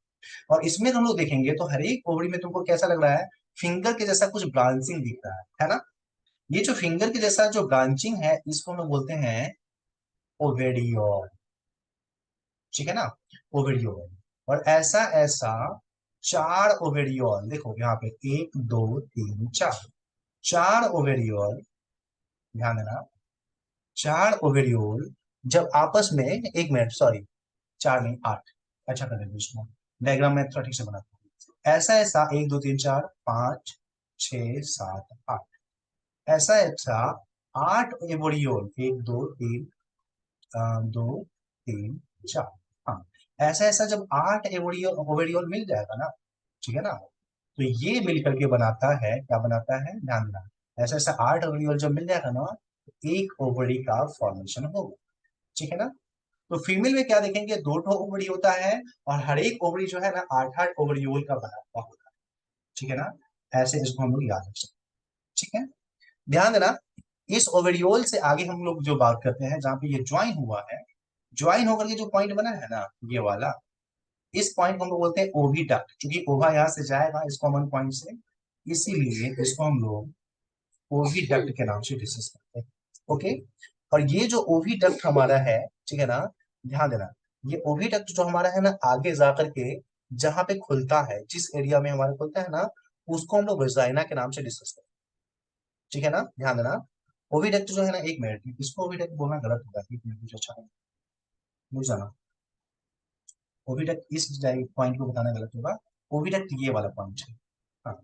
और इसमें हम लोग देखेंगे तो हर एक ओवरी में तुमको कैसा लग रहा है, फिंगर के जैसा कुछ ब्रांचिंग दिख रहा है ना। ये जो फिंगर के जैसा जो ब्रांचिंग है इसको हम लोग बोलते हैं ओवेरियोल, ठीक है ना, ओवेरियोल। और ऐसा ऐसा चार ओवेरियोल, देखो यहाँ पे एक दो तीन चार, चार ओवेरियोल, ध्यान देना, चार ओवेरियोल जब आपस में, एक मिनट सॉरी, चार नहीं आठ, अच्छा कर देंगे इसको, डायग्राम में थोड़ा ठीक से बनाता हूँ। ऐसा ऐसा एक दो तीन चार पांच छ सात आठ, ऐसा ऐसा आठ ओवेरियोल, एक दो तीन, दो तीन चार, हाँ, ऐसा ऐसा जब आठ ओवेरियोल ओवेरियोल मिल जाएगा ना, ठीक है ना, तो ये मिल करके बनाता है, क्या बनाता है, ध्यान देना, ऐसा ऐसा आठ ओवरियोल जब मिल जाएगा ना, तो एक ओवरी का फॉर्मेशन होगा, ठीक है ना। तो फीमेल में क्या देखेंगे, दो ठो ओवरी होता है, और हर एक ओवरी जो है ना आठ आठ ओवरियोल का बना हुआ होता है, ठीक है ना। ऐसे इसको हम लोग याद रख सकते हैं, ठीक है। ध्यान देना, इस ओवरियोल से आगे हम लोग जो बात करते हैं, जहां पे ये ज्वाइन हुआ है, ज्वाइन होकर के जो पॉइंट बना है ना ये वाला, इस पॉइंट को हम लोग बोलते हैं ओविडक्ट, क्योंकि ओवा यहां से जाएगा इस कॉमन पॉइंट से, इसीलिए इसको हम लोग ओविडक्ट के नाम से डिस्कस करते हैं, ओके। और ये जो ओविडक्ट हमारा है, ठीक है ना, ध्यान देना, ये ओविडक्ट जो हमारा है ना आगे जाकर के जहां पे खुलता है, जिस एरिया में हमारा खुलता है ना, उसको हम लोग वेजाइना के नाम से डिस्कस करते हैं, ठीक है ना। ध्यान देना, ओविडक्ट जो है ना, एक मिनट, इसको ओविडक्ट बोलना गलत होगा, एक मिनट मुझे अच्छा नहीं जाना, ओविडक्ट इस पॉइंट को बताना गलत होगा, ओविडक्ट ये वाला पॉइंट है, हाँ,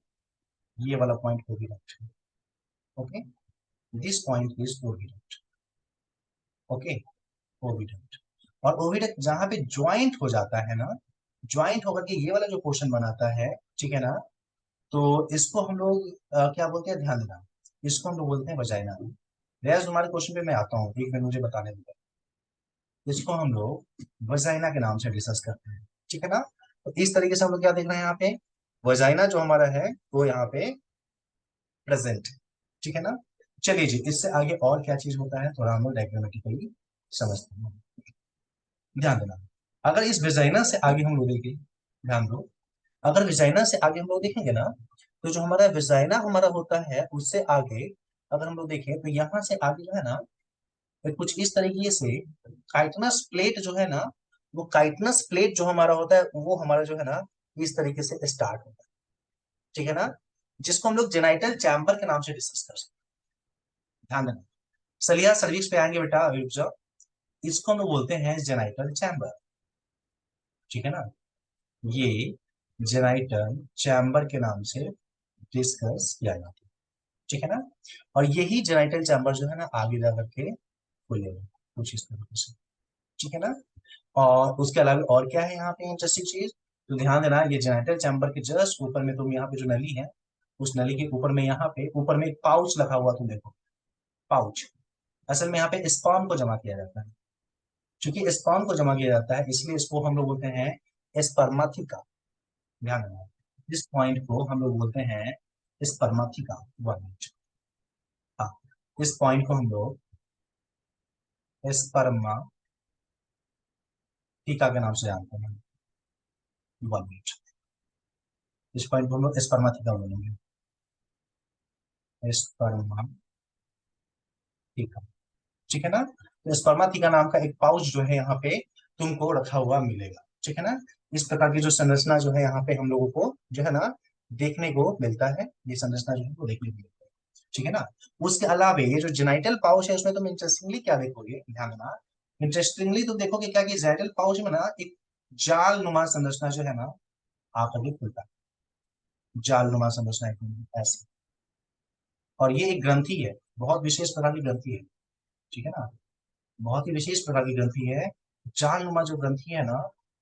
ये वाला पॉइंट ओविडक्ट है, okay, this point is oviduct, okay, oviduct. और ओविडक्ट जहां पे ज्वाइंट हो जाता है ना, ज्वाइंट होकर के ये वाला जो पोर्शन बनाता है, ठीक है ना, तो इसको हम लोग क्या बोलते हैं, ध्यान देना, इसको हम लोग बोलते हैं वजाइना। गैस तुम्हारे क्वेश्चन पे मैं आता हूँ, एक मिनट मुझे बताने दीजिए, इसको हम लोग वजाइना के नाम से डिस्कस करते हैं, ठीक है ना। तो इस तरीके से हम लोग क्या देख रहे हैं यहाँ पे, वजाइना जो हमारा है वो यहाँ पे प्रेजेंट, ठीक है ना। चलिए जी, इससे आगे और क्या चीज होता है थोड़ा हम लोग डायग्रामेटिकली समझते हैं, ध्यान देना। अगर इस विजाइना से आगे हम लोग देखें, ध्यान दो, अगर विजाइना से आगे हम लोग देखेंगे ना, तो जो हमारा विजाइना हमारा होता है उससे आगे अगर हम लोग देखें, तो यहाँ से आगे जो है ना, तो कुछ इस तरीके से काइटनस प्लेट जो है ना, वो काइटनस प्लेट जो हमारा होता है वो हमारा जो है ना इस तरीके से स्टार्ट होता है, ठीक है ना, जिसको हम लोग जेनाइटल चैम्बर के नाम से डिस्कस कर सकते हैं, ध्यान देना। सलिया सर्विक्स पे आएंगे बेटा, अभी रुक जाओ। इसको हम लोग बोलते हैं जेनाइटल चैम्बर, ठीक है ना, ये जेनाइटल चैम्बर के नाम से डिस्कस किया जाता है, ठीक है ना। और यही जेनाइटल चैम्बर जो है ना आगे जाकर के खुलेगा, कुछ इस तरीके से, ठीक है ना। और उसके अलावा और क्या है यहाँ पे इंटरेस्टिंग चीज, तो ध्यान देना, ये जेनाइटल चैम्बर के जस्ट ऊपर में तुम यहाँ पे जो नली है, उस नली के ऊपर में, यहाँ पे ऊपर में एक पाउच लगा हुआ तुम देखो, पाउच। असल में यहाँ पे स्पर्म को जमा किया जाता है। क्योंकि स्पर्म को जमा किया जाता है इसलिए इसको हम लोग बोलते हैं स्पर्माथिका। ध्यान रखना, इस पॉइंट को हम लोग बोलते हैं स्पर्माथिका। One minute. हाँ, इस पॉइंट को हम लोग स्पर्माथिका के नाम से जानते हैं। One minute. इस पॉइंट को हम लोग स्पर्माथिका बोलेंगे, स्पर्माथिका। ठीक है ना। तो स्पर्माथिका नाम का एक पाउच जो है यहाँ पे तुमको रखा हुआ मिलेगा। ठीक है ना। इस प्रकार की जो संरचना जो है यहाँ पे हम लोगों को जो है ना देखने को मिलता है, ये संरचना जो है वो देखने को मिलता है। ठीक है ना। उसके अलावा ये जो जेनाइटल पाउच है उसमें तुम इंटरेस्टिंगली क्या देखोगे, ध्यान देना। इंटरेस्टिंगली तुम देखोगे क्या कि जेनाइटल पाउच में ना एक जाल नुमा संरचना जो है ना आकर के खुलता है। जाल नुमा संरचना ऐसे। और ये एक ग्रंथि है, बहुत विशेष प्रकार की ग्रंथि है। ठीक है ना। बहुत ही विशेष प्रकार की ग्रंथि है। जाल नुमा जो ग्रंथि है ना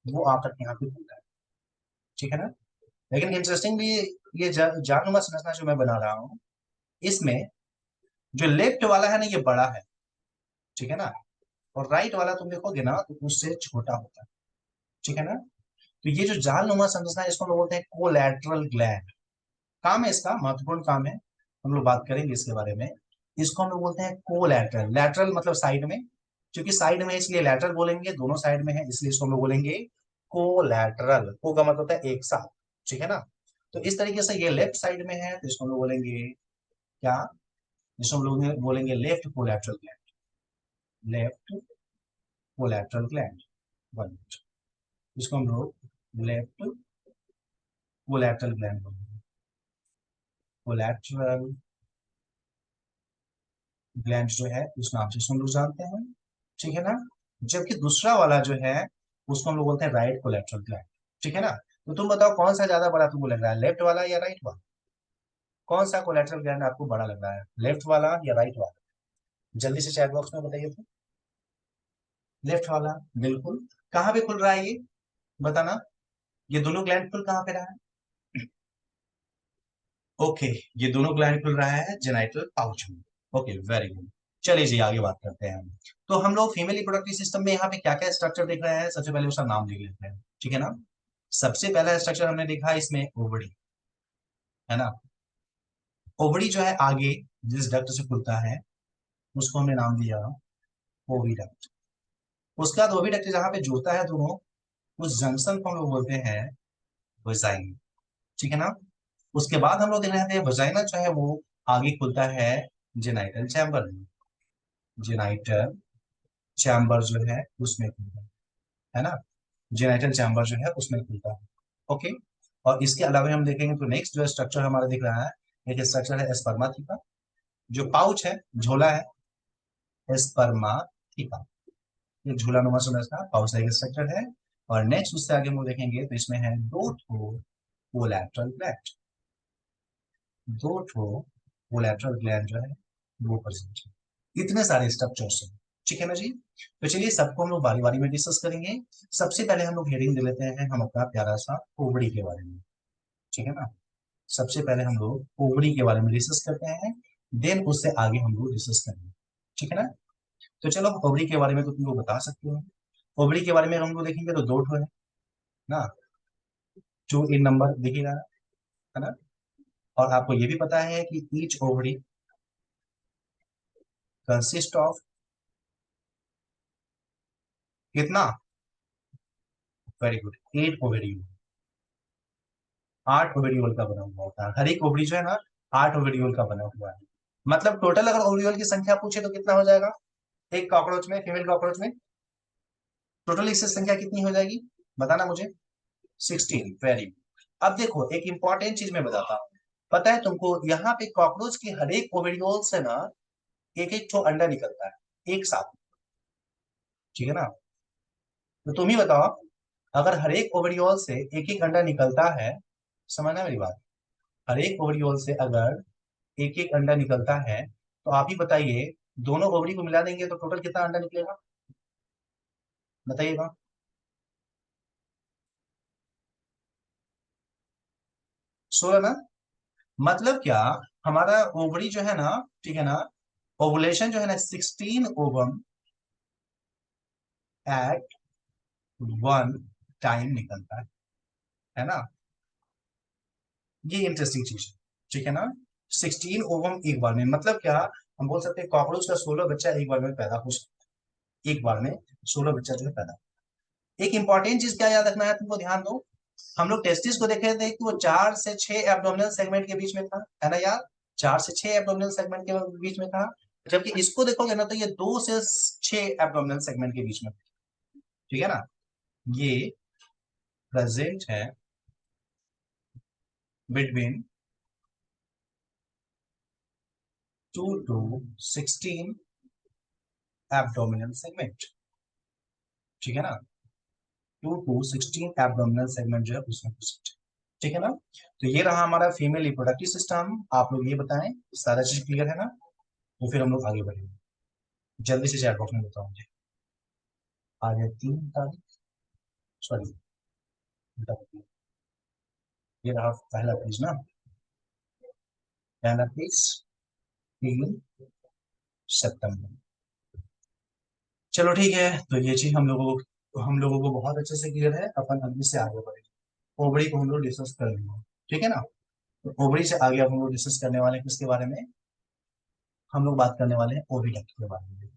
वो आकर के यहाँ पे खुलता है। ठीक है ना। लेकिन इंटरेस्टिंगली ये जाल नुमा संरचना जो मैं बना रहा हूँ इसमें जो लेफ्ट वाला है ना ये बड़ा है। ठीक है ना। और राइट वाला तुम देखोगे ना तो उससे छोटा होता है। ठीक है ना। तो ये जो जाल नुमा संरचना है इसको लोग बोलते हैं कोलैटरल ग्लैंड। काम है इसका, महत्वपूर्ण काम है, हम लोग बात करेंगे इसके बारे में। इसको हम लोग बोलते हैं कोलैटरल। लैटरल मतलब साइड में, क्योंकि साइड में है इसलिए लैटरल बोलेंगे, दोनों साइड में है इसलिए इसको हम लोग बोलेंगे कोलैटरल। को का मतलब होता है एक साथ। ठीक है ना। तो इस तरीके से ये लेफ्ट साइड में है तो इसको हम लोग बोलेंगे क्या, जिसको हम लोग बोलेंगे left collateral gland. Left collateral gland. One minute. इसको हम लोग लेफ्ट कोलैटरल ग्लैंड बोलेंगे। कोलैटरल ग्लैंड जो है उस नाम से इसको हम लोग जानते हैं। ठीक है ना। जबकि दूसरा वाला जो है उसको हम लोग बोलते हैं राइट कोलैटरल ग्लैंड। ठीक है ना। तो तुम बताओ कौन सा ज्यादा बड़ा तुमको लग रहा है, लेफ्ट वाला या राइट वाला? कौन सा कोलैटरल ग्लैंड आपको बड़ा लग रहा है, लेफ्ट वाला या राइट वाला? जल्दी से चैट बॉक्स में बताइए तो। लेफ्ट वाला। बिल्कुल। कहाँ पे खुल रहा है ये, बताना। ये दोनों ग्लैंड खुल कहाँ पे रहा है? ओके, ये दोनों ग्लैंड खुल रहा है जेनाइटल पाउच में। Okay, very good. चलिए जी आगे बात करते हैं हम। तो हम लोग फीमेल रिप्रोडक्टिव सिस्टम में यहाँ पे क्या क्या स्ट्रक्चर देख रहे हैं, सबसे पहले उसका नाम देख लेते हैं। ठीक है ना। सबसे पहला स्ट्रक्चर हमने देखा इसमें ओवरी, है ना। ओवरी जो है आगे जिस डक्ट से खुलता है उसको हमने नाम दिया ओविडक्ट। उसके बाद ओविडक्ट जहां पे जुड़ता है दोनों, उस जंक्शन को हम लोग बोलते हैं वजाइन। ठीक है ना। उसके बाद हम लोग देख रहे थे वजाइना जो है वो आगे खुलता है जेनाइटल चैम्बर में। जेनाइटल चैम्बर जो है उसमें खुलता है ना। जेनाइटल चैम्बर जो है उसमें खुलता है। ओके। और इसके अलावा हम देखेंगे तो नेक्स्ट जो स्ट्रक्चर हमारा दिख रहा है एक स्ट्रक्चर है स्पर्माथिका। जो पाउच है, झोला है, स्पर्माथिका। ये झूला नुमा संरचना पाउच लाइक स्ट्रक्चर है। और नेक्स्ट उससे आगे हम लोग देखेंगे तो इसमें है दो ठो कोलैटरल ग्लैंड। दो ठो कोलैटरल ग्लैंड जो है वो प्रेजेंट है। इतने सारे स्ट्रक्चर्स हैं। ठीक है ना जी। तो चलिए सबको हम लोग बारी बारी में डिस्कस करेंगे। सबसे पहले हम लोग हेडिंग दे लेते हैं हम अपना प्यारा सा ओवरी के बारे में। ठीक है ना। सबसे पहले हम लोग ओवरी के बारे में डिस्कस करते हैं, देन उससे आगे हम लोग डिस्कस करेंगे। ठीक है ना। तो चलो ओवरी के बारे में तो तुमको बता सकते हो। ओवरी के बारे में हम लोग देखेंगे तो दो ठो है ना, टू इन नंबर दिखेगा, है ना। और आपको ये भी पता है कि ईच ओवरी कंसिस्ट ऑफ कितना, वेरी गुड, 8 ओवेरियो। 8 ओवेरियोल का बना हुआ होता है हर एक ओवरी जो है ना, 8 ओवेरियोल का बना हुआ है। मतलब टोटल अगर ओवरियोल की संख्या पूछे तो कितना हो जाएगा एक कॉकरोच में, फीमेल कॉकरोच में? टोटल इससे संख्या कितनी हो जाएगी, बताना मुझे। 16, वेरी गुड। अब देखो एक इंपॉर्टेंट चीज मैं बताता हूँ। पता है तुमको यहाँ पे कॉकरोच के हर एक ओवेरियोल से ना एक एक ठो अंडा निकलता है एक साथ। ठीक है ना। तो तुम ही बताओ, अगर हर एक ओवरियोल से एक एक अंडा निकलता है, समझना मेरी बात, हर एक ओवरियोल से अगर एक एक अंडा निकलता है तो आप ही बताइए दोनों ओवरी को मिला देंगे तो टोटल कितना अंडा निकलेगा, बताइएगा। 16 ना। मतलब क्या, हमारा ओवरी जो है ना, ठीक है ना, ओवुलेशन जो है ना 16 ओवम एट वन टाइम निकलता है ना। ये इंटरेस्टिंग चीज है, ठीक है ना। 16 ओवम एक बार में, मतलब क्या, हम बोल सकते हैं कॉकरोच का 16 बच्चा एक बार में पैदा हो सकता है, एक बार में 16 बच्चा जो है पैदा। एक इंपॉर्टेंट चीज क्या याद रखना है तुमको, ध्यान दो। हम लोग टेस्टिस को देखे थे कि वो 4 से 6 एब्डोमिनल सेगमेंट के बीच में था, है ना यार। 4 से 6 एब्डोमिनल सेगमेंट के बीच में था। जबकि इसको देखोगे ना तो ये 2 से 6 एब्डोमिनल सेगमेंट के बीच में, ठीक है ना। ये प्रेजेंट है बिटवीन 2 to 16 एब्डोमिनल सेगमेंट, ठीक है ना। 2 to 16 एब्डोमिनल सेगमेंट जो है उसमें present है, ठीक है ना। तो ये रहा हमारा फीमेल रिप्रोडक्टिव सिस्टम। आप लोग ये बताएं सारा चीज क्लियर है ना। तो फिर हम लोग आगे बढ़ेंगे, जल्दी से चैट बॉक्स में बताओ मुझे। आज है 3 तारीख, सॉरी, ये रहा पहला पेज ना, पहला पेज 3 सितंबर। चलो ठीक है, तो ये चीज हम लोगों को बहुत अच्छे से क्लियर है। अपन अभी से आगे बढ़ेंगे, ओवरी को हम लोग डिस्कस कर लेंगे, ठीक है ना। तो ओवरी से आगे अब हम लोग डिस्कस करने वाले हैं किसके बारे में, हम लोग बात करने वाले हैं ओविडक्ट के बारे में।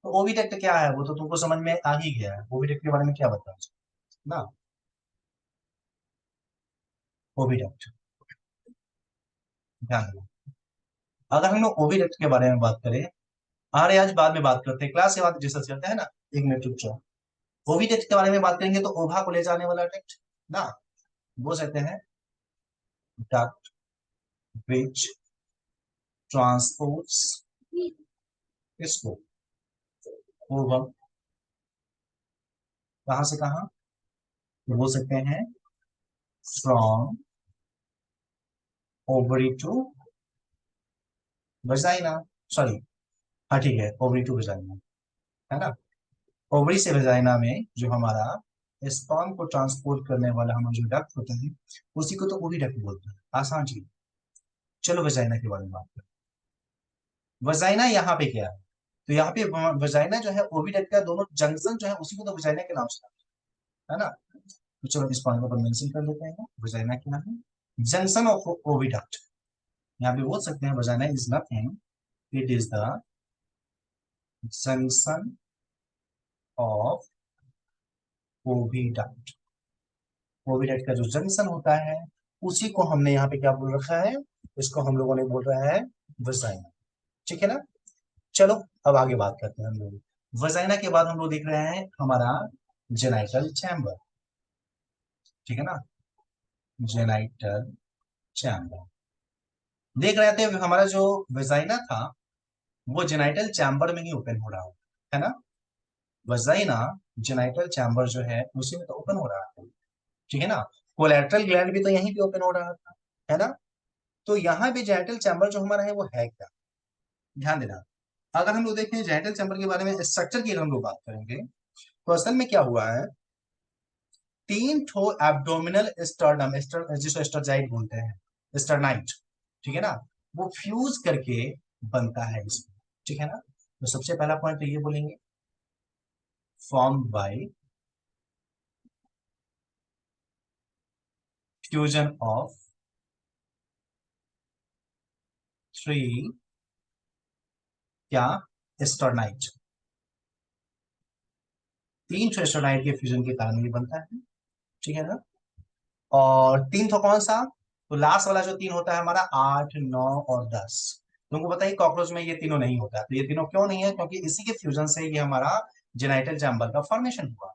तो ओविडक्ट क्या है वो तो तुमको समझ में आ ही गया है। ओविडक्ट के बारे में क्या बताना ना, ओविडक्ट, ध्यान दो। अगर हम लोग ओविडक्ट के बारे में बात करें, अरे आज बाद में बात करते हैं, क्लास के बाद डिस्कस करते हैं ना। 1 मिनट रुक जाओ। ओविडक्ट के बारे में बात करेंगे तो ओभा को ले जाने वाला डक्ट ना, बोल सकते हैं डक्ट विच ट्रांसपोर्ट्स इसको, ओवम, कहां से कहां, तो बोल सकते हैं from ovary to vagina, sorry, हाँ ठीक है, ओवरी टू वजाइना, है ना। ओवरी से वजाइना में जो हमारा स्पर्म को ट्रांसपोर्ट करने वाला हमारा जो डक्ट होता है, उसी को तो ओविडक्ट बोलते हैं, आसान चीज। चलो वजाइना के बारे में बात करें। वजाइना यहाँ पे क्या है, तो यहाँ पे वजाइना जो है ओविडक्ट का दोनों जंक्शन जो है उसी को तो वजाइना के नाम से, है ना। तो चलो इस पॉइंट को मेंशन कर लेते हैं, वजाइना क्या है, जंक्शन ऑफ ओविडक्ट। यहाँ पे बोल सकते हैं vagina is nothing, it is the junction of oviduct. Oviduct का जो जंक्शन होता है उसी को हमने यहाँ पे क्या बोल रखा है, इसको हम लोगों ने बोल रहा है वजाइना, ठीक है ना। चलो अब आगे बात करते हैं हम लोग। वजाइना के बाद हम लोग देख रहे हैं हमारा जेनाइटल चैम्बर, ठीक है ना, जेनाइटल चैम्बर। देख रहे थे हमारा जो वजाइना था वो जेनाइटल चैम्बर में ही ओपन हो रहा है ना। वजाइना जेनाइटल चैम्बर जो है उसी में तो ओपन हो रहा है, ठीक है ना। कोलैटरल ग्लैंड भी तो यहीं पे ओपन हो रहा था, है ना। तो यहाँ पे जेनाइटल चैम्बर जो हमारा है वो है क्या, ध्यान देना। अगर हम लोग देखें जेनाइटल चैम्बर के बारे में स्ट्रक्चर की हम लोग बात करेंगे, तो असल में क्या हुआ है, 3 ठो एब्डोमिनल स्टर्नम, जिसको स्टर्जाइट बोलते हैं, स्टर्नाइट, ठीक है ना, वो फ्यूज करके बनता है इसमें, ठीक है ना। तो सबसे पहला पॉइंट तो ये बोलेंगे, फॉर्म बाय फ्यूजन ऑफ 3 क्या, स्टर्नाइट। 3 ठो स्टर्नाइट के फ्यूजन के कारण ये बनता है, ठीक है ना। और 3 ठो कौन सा, तो लास्ट वाला जो 3 होता है हमारा 8, 9 और 10। तुमको पता है कॉकरोच में ये तीनों नहीं होता है, तो ये तीनों क्यों नहीं है, क्योंकि इसी के फ्यूजन से ये हमारा जेनाइटल चैम्बर का फॉर्मेशन हुआ,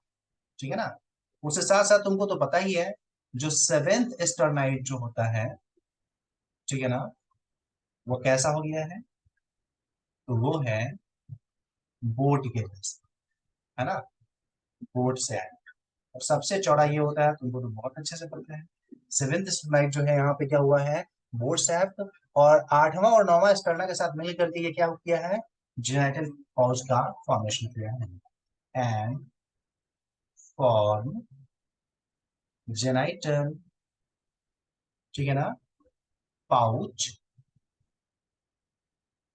ठीक है ना। उसके साथ साथ तुमको तो पता ही है, जो 7th स्टर्नाइट जो होता है, ठीक है ना, वो कैसा हो गया है, तो वो है बोट के जैसा, है ना, बोट से आया। और सबसे चौड़ा ये होता है, तुमको तो बहुत अच्छे से पता है। 7th स्टर्नाइट जो है यहाँ पे क्या हुआ है, बोट सैप। और 8वां और 9वां स्टर्ना के साथ मिल करके ये क्या किया है, जेनाइटल पाउच का फॉर्मेशन किया है, एंड फॉर्म जेनाइटल, ठीक है ना, पाउच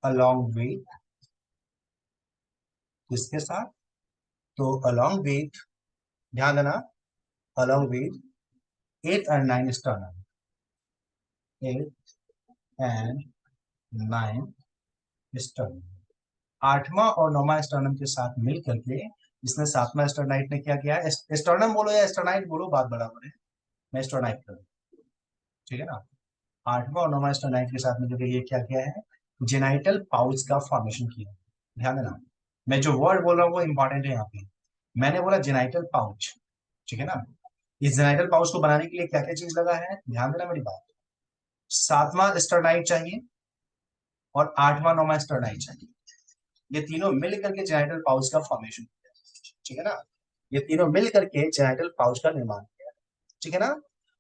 अलोंग विथ, किसके साथ, तो अलोंग विथ, ध्यान देना, along with 8 and 9 sternum, 8 and 9 sternum, 8वां और 9वां स्टर्नम के साथ मिल करके इसने 7वां स्टर्नाइट ने क्या किया है, स्टर्नम बोलो या स्टर्नाइट बोलो, बात बराबर है, मैं स्टर्नाइट करूँ, ठीक है ना। 8वां और 9वां स्टर्नाइट के साथ मिलकर ये क्या किया है, जेनाइटल पाउच का फॉर्मेशन किया। ध्यान देना, मैं जो वर्ड बोल रहा हूँ वो इंपॉर्टेंट है यहाँ पे, मैंने बोला जेनाइटल पाउच, ठीक है ना। इस जेनाइटल पाउच को बनाने के लिए क्या क्या चीज लगा है, ध्यान देना मेरी बात, 7वां स्टर्नाइट चाहिए और 8वां 9वां स्टर्नाइट चाहिए, ये तीनों मिल करके जेनाइटल पाउच का फॉर्मेशन किया, ठीक है ना। ये तीनों मिल करके जेनाइटल पाउच का निर्माण किया, ठीक है ना।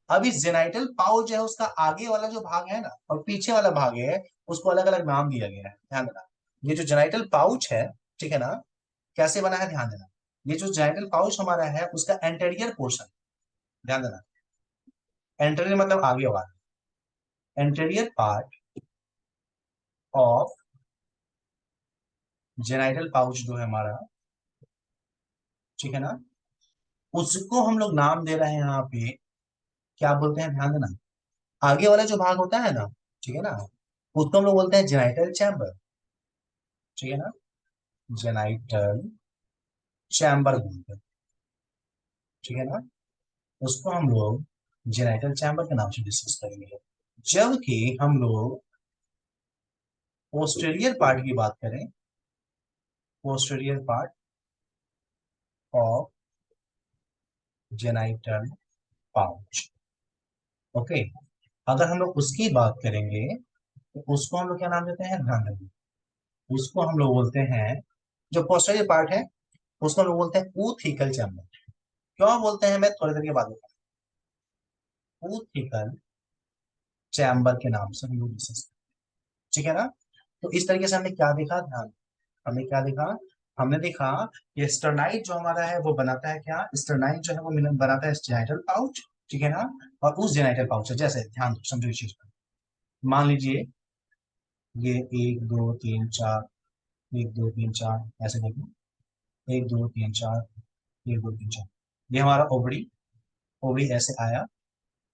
अब इस जेनाइटल पाउच है उसका आगे वाला जो भाग है ना और पीछे वाला भाग है, उसको अलग अलग नाम दिया गया है, ध्यान देना। ये जो जेनाइटल पाउच है, ठीक है ना, कैसे बना है, ध्यान देना। ये जो जेनाइटल पाउच हमारा है उसका एंटेरियर पोर्शन, ध्यान देना, एंटेरियर मतलब आगे वाला, anterior part of genital pouch जो है हमारा, ठीक है ना, उसको हम लोग नाम दे रहे हैं यहाँ पे, क्या बोलते हैं, ध्यान देना, आगे वाला जो भाग होता है ना, ठीक है ना, उसको हम लोग बोलते हैं जेनाइटल चैम्बर, ठीक है ना, जेनाइटल चैम्बर बोलते हैं, ठीक है ना, उसको हम लोग जेनाइटल चैम्बर के नाम से डिस्कस करेंगे। जबकि हम लोग पोस्टेरियर पार्ट की बात करें, posterior part of genital pouch, okay, अगर हम लोग उसकी बात करेंगे तो उसको हम लोग क्या नाम देते हैं, ध्यान देंगे, उसको हम लोग बोलते हैं, जो पोस्टेरियर पार्ट है उसको हम लोग बोलते हैं ऊथिकल चैम्बर। क्यों बोलते हैं, मैं थोड़ी देर के बाद बताऊंगा, ऊथिकल चैम्बर के नाम से हम लोग डिस्कस, ठीक है ना। तो इस तरीके से हमने क्या देखा, ध्यान, हमने क्या देखा, हमने देखा कि स्टर्नाइट जो हमारा है वो बनाता है क्या, स्टर्नाइट जो है वो बनाता है जेनाइटल पाउच, ठीक है ना। और उस जेनाइटल पाउच से, जैसे ध्यान दो, समझो इस चीज पर, मान लीजिए ये 1 2 3 4, 1 2 3 4 ऐसे देखो, 1 2 3 4, 1 2 3 4, ये हमारा ओवरी, ओवरी ऐसे आया,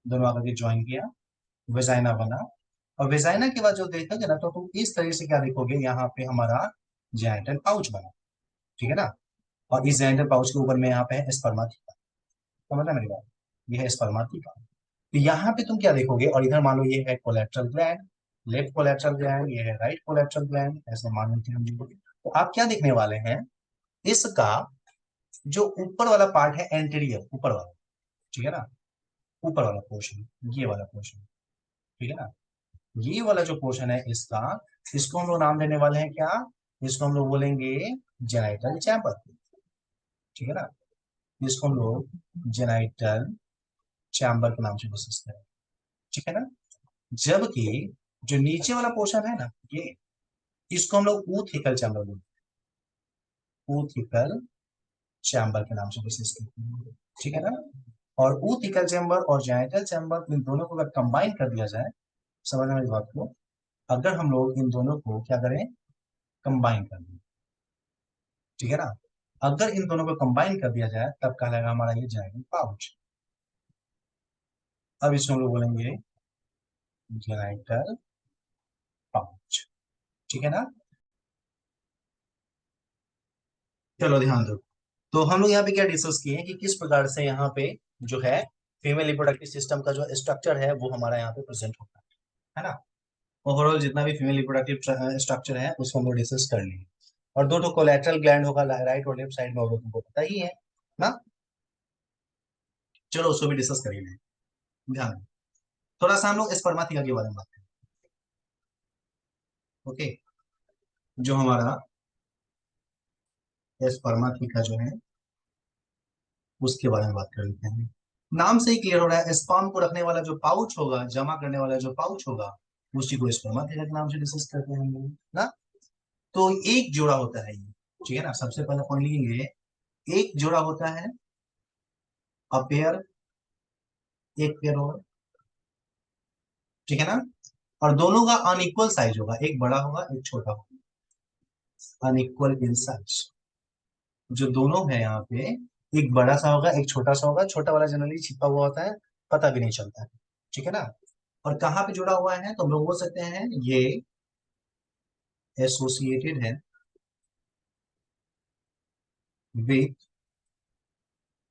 दोनों आकर के ज्वाइन किया, वेजाइना बना, और वेजाइना के बाद जो देखोगे ना तो तुम इस तरह से क्या देखोगे, यहाँ पे हमारा जेनिटल पाउच बना, ठीक है ना। और इस जेनिटल पाउच के ऊपर में यहाँ पे है स्पर्माथिका, समझना मेरी बात, ये है स्पर्माथिका। तो यहाँ पे तुम क्या देखोगे, और इधर मान लो ये है collateral gland, left collateral gland, ये है राइट कोलेट्रल ग्लैंड, ऐसे मान लेते हैं हम लोग। तो आप क्या देखने वाले हैं, इसका जो ऊपर वाला पार्ट है एंटीरियर, ऊपर वाला, ठीक है ना, ऊपर वाला पोर्शन, ये वाला पोर्शन, ठीक है ना, ये वाला जो पोर्शन है इसका, इसको हम लोग नाम देने वाले हैं क्या, इसको हम लोग बोलेंगे जेनाइटल चैम्बर, ठीक है ना, इसको हम लोग जेनाइटल चैम्बर के नाम से डिस्कस करें, ठीक है ना। जबकि जो नीचे वाला पोर्शन है ना, ये, इसको हम लोग ऊथिकल चैम्बर बोलते हैं, ऊथिकल चैम्बर के नाम से डिस्कस करते हैं, ठीक है ना। और ऊथिकल चैम्बर और जेनाइटल चैम्बर, इन दोनों को अगर कंबाइन कर दिया जाए, समझना इस बात को, अगर हम लोग इन दोनों को क्या करें, कंबाइन कर दें, ठीक है ना, अगर इन दोनों को कंबाइन कर दिया जाए तब कहलाएगा हमारा ये जेनाइटल पाउच। अब इसको हम लोग बोलेंगे जेनाइटल पाउच, ठीक है ना। चलो ध्यान दो, तो हम लोग यहाँ पे क्या डिस्कस किए कि किस प्रकार से यहाँ पे जो है फीमेल रिप्रोडक्टिव सिस्टम का जो स्ट्रक्चर है वो हमारा यहाँ पे प्रेजेंट होता है ना। ओवरऑल जितना भी फीमेल रिप्रोडक्टिव स्ट्रक्चर है उसको हम लोग डिस्कस कर लिए, और दो तो कोलेटरल ग्लैंड होगा राइट और लेफ्ट साइड में होगा, तुमको पता ही है ना। चलो उसको भी डिस्कस करिए, ध्यान दो। थोड़ा सा हम लोग स्पर्माथिका के बारे में बात करें, ओके, जो हमारा स्पर्माथिका जो है उसके बारे में बात कर लेते हैं। नाम से ही क्लियर हो रहा है, स्पर्म को रखने वाला जो पाउच होगा, जमा करने वाला जो पाउच होगा, उसी को स्पर्माथिका के नाम से डिस्कस करते हैं हम लोग ना। तो एक जोड़ा होता है ये, ठीक है ना, सबसे पहले पॉइंट लिखेंगे, एक जोड़ा होता है, अपेयर, एक पेयर होगा, ठीक है ना। और दोनों का अनइक्वल साइज होगा, एक बड़ा होगा एक छोटा होगा, अनइक्वल इन साइज। जो दोनों है यहाँ पे, एक बड़ा सा होगा एक छोटा सा होगा, छोटा वाला जनरली छिपा हुआ होता है, पता भी नहीं चलता है, ठीक है ना। और कहाँ पे जुड़ा हुआ है तो हम लोग बोल सकते हैं ये एसोसिएटेड है विथ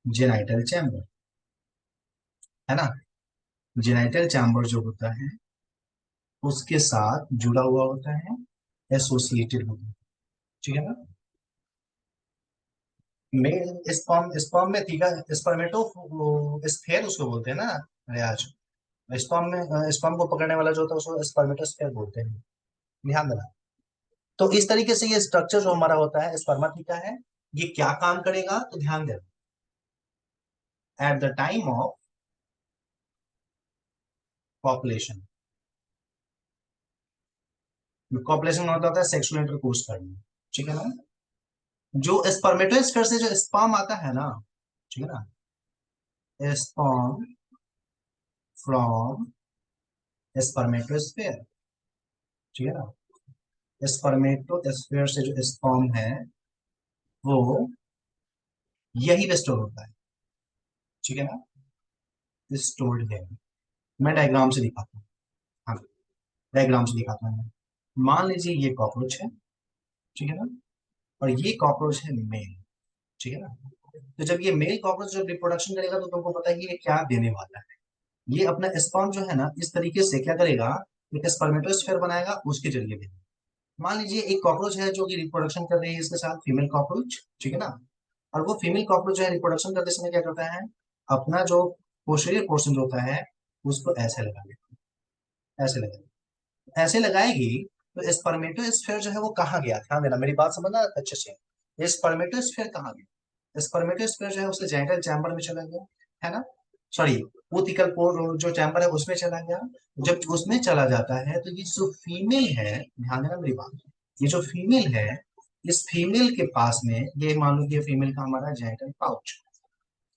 जेनाइटल चैम्बर, है ना। जेनाइटल चैम्बर जो होता है उसके साथ जुड़ा हुआ होता है, एसोसिएटेड होता है, ठीक है ना। मेल स्पर्म, स्पर्म में थी का स्पर्मेटो स्फेयर उसको बोलते हैं ना रियाज। स्पर्म में स्पर्म को पकड़ने वाला जो होता है उसको स्पर्मेटोस्फेयर बोलते हैं, ध्यान देना। तो इस तरीके से ये स्ट्रक्चर जो हमारा होता है स्पर्माथिका है, ये क्या काम करेगा तो ध्यान देना। At the time of population, copulation मतलब होता है सेक्सुअल इंटरकोर्स करना, ठीक है ना। जो स्पर्मेटोस्फेयर से जो स्पर्म आता है ना, ठीक है ना, स्पर्म फ्रॉम स्पर्मेटोस्फेयर, ठीक है ना। स्पर्मेटोस्फेयर से जो स्पर्म है वो यही पे स्टोर होता है, ठीक है ना, स्टोर्ड है। मैं डायग्राम से दिखाता हूँ, हाँ डायग्राम से दिखाता हूँ। मान लीजिए ये कॉकरोच है, ठीक है ना, और ये कॉकरोच है मेल, ठीक है ना। तो जब ये मेल कॉकरोच जब रिप्रोडक्शन करेगा तो तुमको पता है कि ये क्या देने वाला है। ये अपना स्पर्म जो है ना इस तरीके से क्या करेगा, एक स्पर्मेटोस्फेयर बनाएगा उसके जरिए देगा। मान लीजिए एक कॉकरोच है जो कि रिप्रोडक्शन कर रही है इसके साथ फीमेल कॉकरोच, ठीक है ना। और वो फीमेल कॉकरोच जो है रिप्रोडक्शन करते समय क्या करता है, अपना जो पोस्टीरियर पोर्शन जो होता है उसको ऐसे लगा देगा, ऐसे लगाएगी, ऐसे लगाएगी। तो स्पर्मेटोस्फेयर जो है वो कहाँ गया, ध्यान देना मेरी बात समझना अच्छे से। ये स्पर्मेटोस्फेयर कहाँ गया, स्पर्मेटोस्फेयर जो है उसके जेनिटल चैम्बर में चला गया, है ना, सॉरी ऊतिकल पोर जो चैम्बर है उसमें चला गया। जब उसमें चला जाता है तो ये जो फीमेल है, ध्यान देना मेरी बात, ये जो फीमेल है इस फीमेल के पास में ये मान लो कि फीमेल का हमारा जेनिटल पाउच,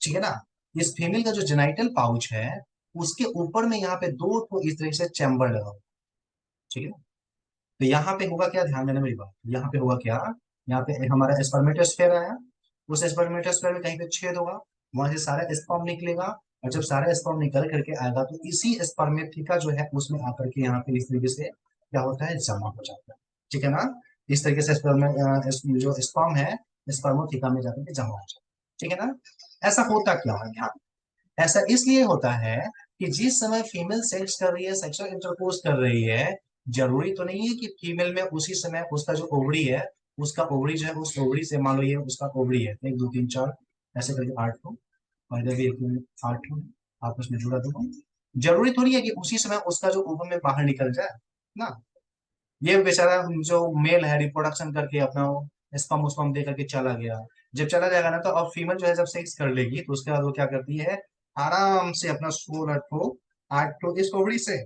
ठीक है ना। इस फीमेल का जो जेनाइटल पाउच है उसके ऊपर में यहाँ पे दो तो इस तरह से चैम्बर लगा हुआ, ठीक है। तो यहाँ पे होगा क्या, ध्यान देना मेरी बात, यहाँ पे होगा क्या, यहाँ पे हमारा स्पर्मेटोस्फेयर आया, उस स्पर्मेटोस्फेयर में कहीं पे छेद होगा, वहां से सारा स्पर्म निकलेगा। और जब सारा स्पर्म निकल करके आएगा तो इसी स्पर्मेथिका जो है उसमें आकर के यहाँ पे इस तरीके से क्या होता है, जमा हो जाता है, ठीक है ना। इस तरीके से जो स्पर्म है स्पर्मोथिका में जाकर के जमा हो जाता है, ठीक है ना। ऐसा होता क्यों है, ध्यान, ऐसा इसलिए होता है कि जिस समय फीमेल सेक्स कर रही है, सेक्सुअल इंटरकोर्स कर रही है, जरूरी तो नहीं है कि फीमेल में उसी समय उसका जो ओवरी है, उसका ओवरी जो है उस ओवरी से मान लो ये उसका ओवरी है एक दो तीन चार ऐसे करके आठ को, और इधर भी एक आठ को आपस में जुड़ा दूंगा। जरूरी थोड़ी है कि उसी समय उसका जो ओवम में बाहर निकल जाए ना। ये बेचारा जो मेल है रिप्रोडक्शन करके अपना स्पर्म उस्पर्म दे करके चला गया, जब चला जाएगा ना तो अब फीमेल जो है जब सेक्स कर लेगी तो उसके बाद वो क्या करती है, आराम से अपना 16 ठो 8 ठो इस ओवरी से,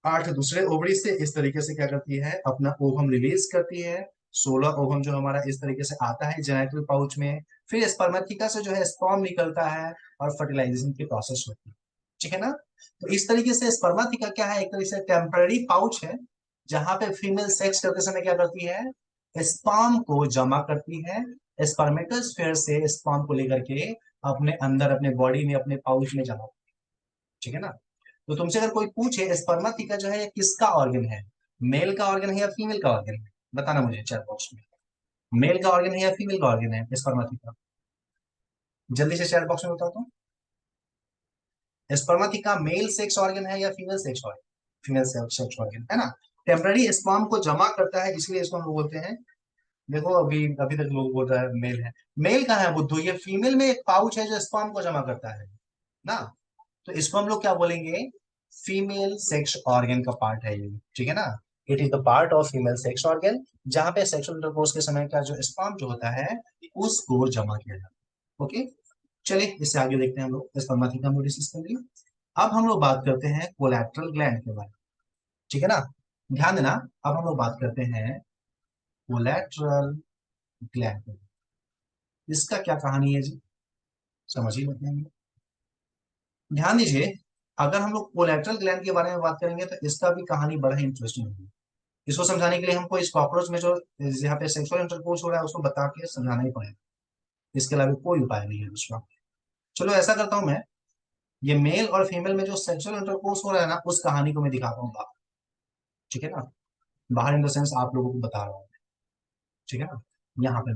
8 दूसरे ओवरी से, इस तरीके से क्या करती है अपना ओवम रिलीज करती है। 16 ओवम जो हमारा इस तरीके से आता है जेनेटल पाउच में, फिर स्पर्मेथिका से जो है स्पर्म निकलता है और फर्टिलाइजेशन की प्रोसेस होती है, ठीक है ना। तो इस तरीके से स्पर्मेथिका क्या है, एक तरीके से टेम्पररी पाउच है जहां पे फीमेल सेक्स करते समय क्या करती है, स्पर्म को जमा करती है, स्पर्मेटोस्फेयर से स्पर्म को लेकर के अपने अंदर अपने बॉडी में अपने पाउच में जमा, ठीक है ना। तो तुमसे अगर कोई पूछे स्पर्माथिका जो है ये किसका ऑर्गन है, मेल का ऑर्गन है या फीमेल का ऑर्गन है, बताना मुझे चैट बॉक्स में, मेल का ऑर्गन है या फीमेल का ऑर्गन है स्पर्माथिका, जल्दी से चैट बॉक्स में बताओ तो। स्पर्माथिका मेल सेक्स ऑर्गन है या female sex organ, female sex organ है ना। टेम्पररी स्पर्म को जमा करता है इसलिए इसको हम लोग बोलते हैं, देखो अभी अभी तक लोग बोल रहा है मेल है, मेल का है बुद्धू, ये फीमेल में एक पाउच है जो स्पर्म को जमा करता है ना। तो इसको हम लोग क्या बोलेंगे, फीमेल सेक्स ऑर्गन का पार्ट है ये, ठीक है ना। It is the part of female sex organ जहां पे सेक्सुअल इंटरकोर्स के समय का जो स्पर्म जो होता है उसको जमा किया जाता है, ओके। चलिए इससे आगे देखते हैं हम लोग स्पर्मेटिका सिस्टम की। अब हम लोग बात करते हैं कोलैटरल ग्लैंड के बारे में, ठीक है ना। ध्यान देना, अब हम लोग बात करते हैं कोलैटरल ग्लैंड, इसका क्या कहानी है जी, समझ ही लेते हैं। ध्यान दीजिए, अगर हम लोग कोलेट्रल ग्लैंड के बारे में बात करेंगे तो इसका भी कहानी बड़ा ही इंटरेस्टिंग होगी। इसको समझाने के लिए हमको इस कॉकरोच में जो यहाँ पे सेक्सुअल इंटरकोर्स हो रहा है उसको बता के समझाना ही पड़ेगा, इसके अलावा कोई उपाय नहीं है दूसरा। चलो ऐसा करता हूँ मैं, ये मेल और फीमेल में जो सेक्सुअल इंटरकोर्स हो रहा है ना उस कहानी को मैं दिखाता हूँ बाहर, ठीक है ना, बाहर इन द सेंस आप लोगों को बता रहा हूँ, ठीक है ना, यहाँ पे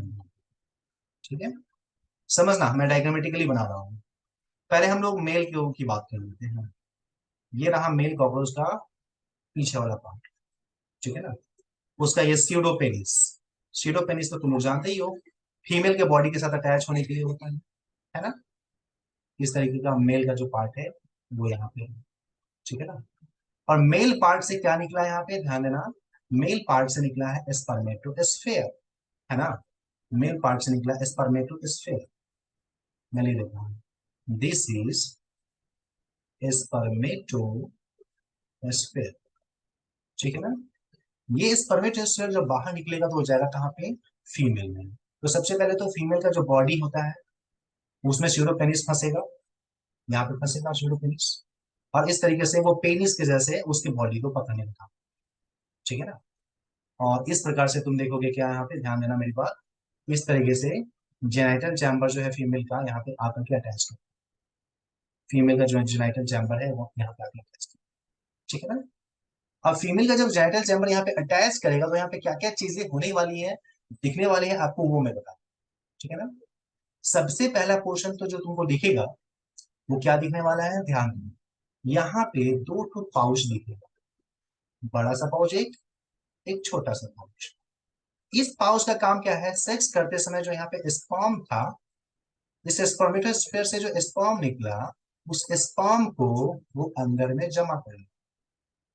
ठीक है, समझना मैं डायग्रामेटिकली बना रहा हूँ। पहले हम लोग मेल की बात कर लेते हैं। ये रहा मेल कॉकरोच का पीछे वाला पार्ट, ठीक है ना, उसका ये स्यूडोपेनिस। स्यूडोपेनिस तो तुम लोग जानते ही हो, फीमेल के बॉडी के साथ अटैच होने के लिए होता है ना। इस तरीके का मेल का जो पार्ट है वो यहाँ पे है, ठीक है ना। और मेल पार्ट से क्या निकला है यहाँ पे ध्यान देना, मेल पार्ट से निकला है स्पर्मेटोस्फेयर, है ना, मेल पार्ट से निकला स्पर्मेटोस्फेयर। मैं लिख देता हूँ, दिस इज स्पर्मेटोस्फेयर, ठीक है ना। ये स्पर्मेटोस्फेयर जब बाहर निकलेगा तो हो जाएगा कहाँ पे, फीमेल में। तो सबसे पहले तो फीमेल का जो बॉडी होता है उसमें स्यूडोपेनिस फंसेगा, यहाँ पे फंसेगा स्यूडोपेनिस, और इस तरीके से वो पेनिस के जैसे उसकी बॉडी को पकड़ने लगा, ठीक है ना। और इस प्रकार से तुम देखोगे क्या, यहाँ पे ध्यान देना मेरी बात, इस तरीके से जेनाइटल चैम्बर जो है फीमेल का यहाँ पे आकर के अटैच कर, फीमेल का जो जेनाइटल चैम्बर है वो यहाँ पे आकर अटैच कर, ठीक है ना। अब फीमेल का जब जेनाइटल चैम्बर यहाँ पे अटैच करेगा तो यहाँ पे क्या क्या चीजें होने वाली है, दिखने वाली है आपको, वो मैं बता, ठीक है ना। सबसे पहला पोर्शन तो जो तुमको दिखेगा वो क्या दिखने वाला है, ध्यान दो, यहाँ पे दो ठो पाउच दिखेगा, बड़ा सा पाउच एक, एक छोटा सा पाउच। इस पाउच का काम क्या है, सेक्स करते समय जो यहाँ पे स्पर्म था, इस स्पर्मेटोस्फेयर से जो स्पर्म निकला उस स्पर्म को वो अंदर में जमा करेगा,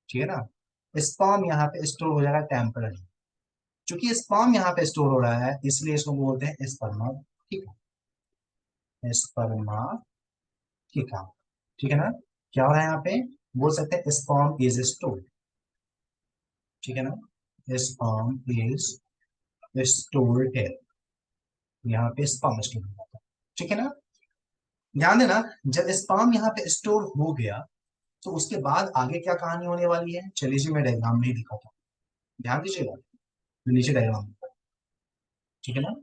ठीक है ना। स्पर्म यहाँ पे स्टोर हो जाएगा टेम्पररी, क्योंकि स्पर्म यहाँ पे स्टोर हो रहा है इसलिए इसको बोलते हैं स्पर्मा, ठीक है, स्पर्मा, ठीक है, ठीक है ना। क्या हो रहा है यहाँ पे, बोल सकते हैं स्पर्म इज स्टोर, ठीक है ना, स्पर्म इज स्टोर्ड है, यहाँ पे स्पर्म स्टोर हो जाता है, ठीक है ना। ध्यान देना, जब स्पर्म यहाँ पे स्टोर हो गया तो उसके बाद आगे क्या कहानी होने वाली है, चलिए जी मैं डायग्राम में ही दिखाता हूँ, ध्यान दीजिएगा, नीचे डायग्राम, ठीक है ना,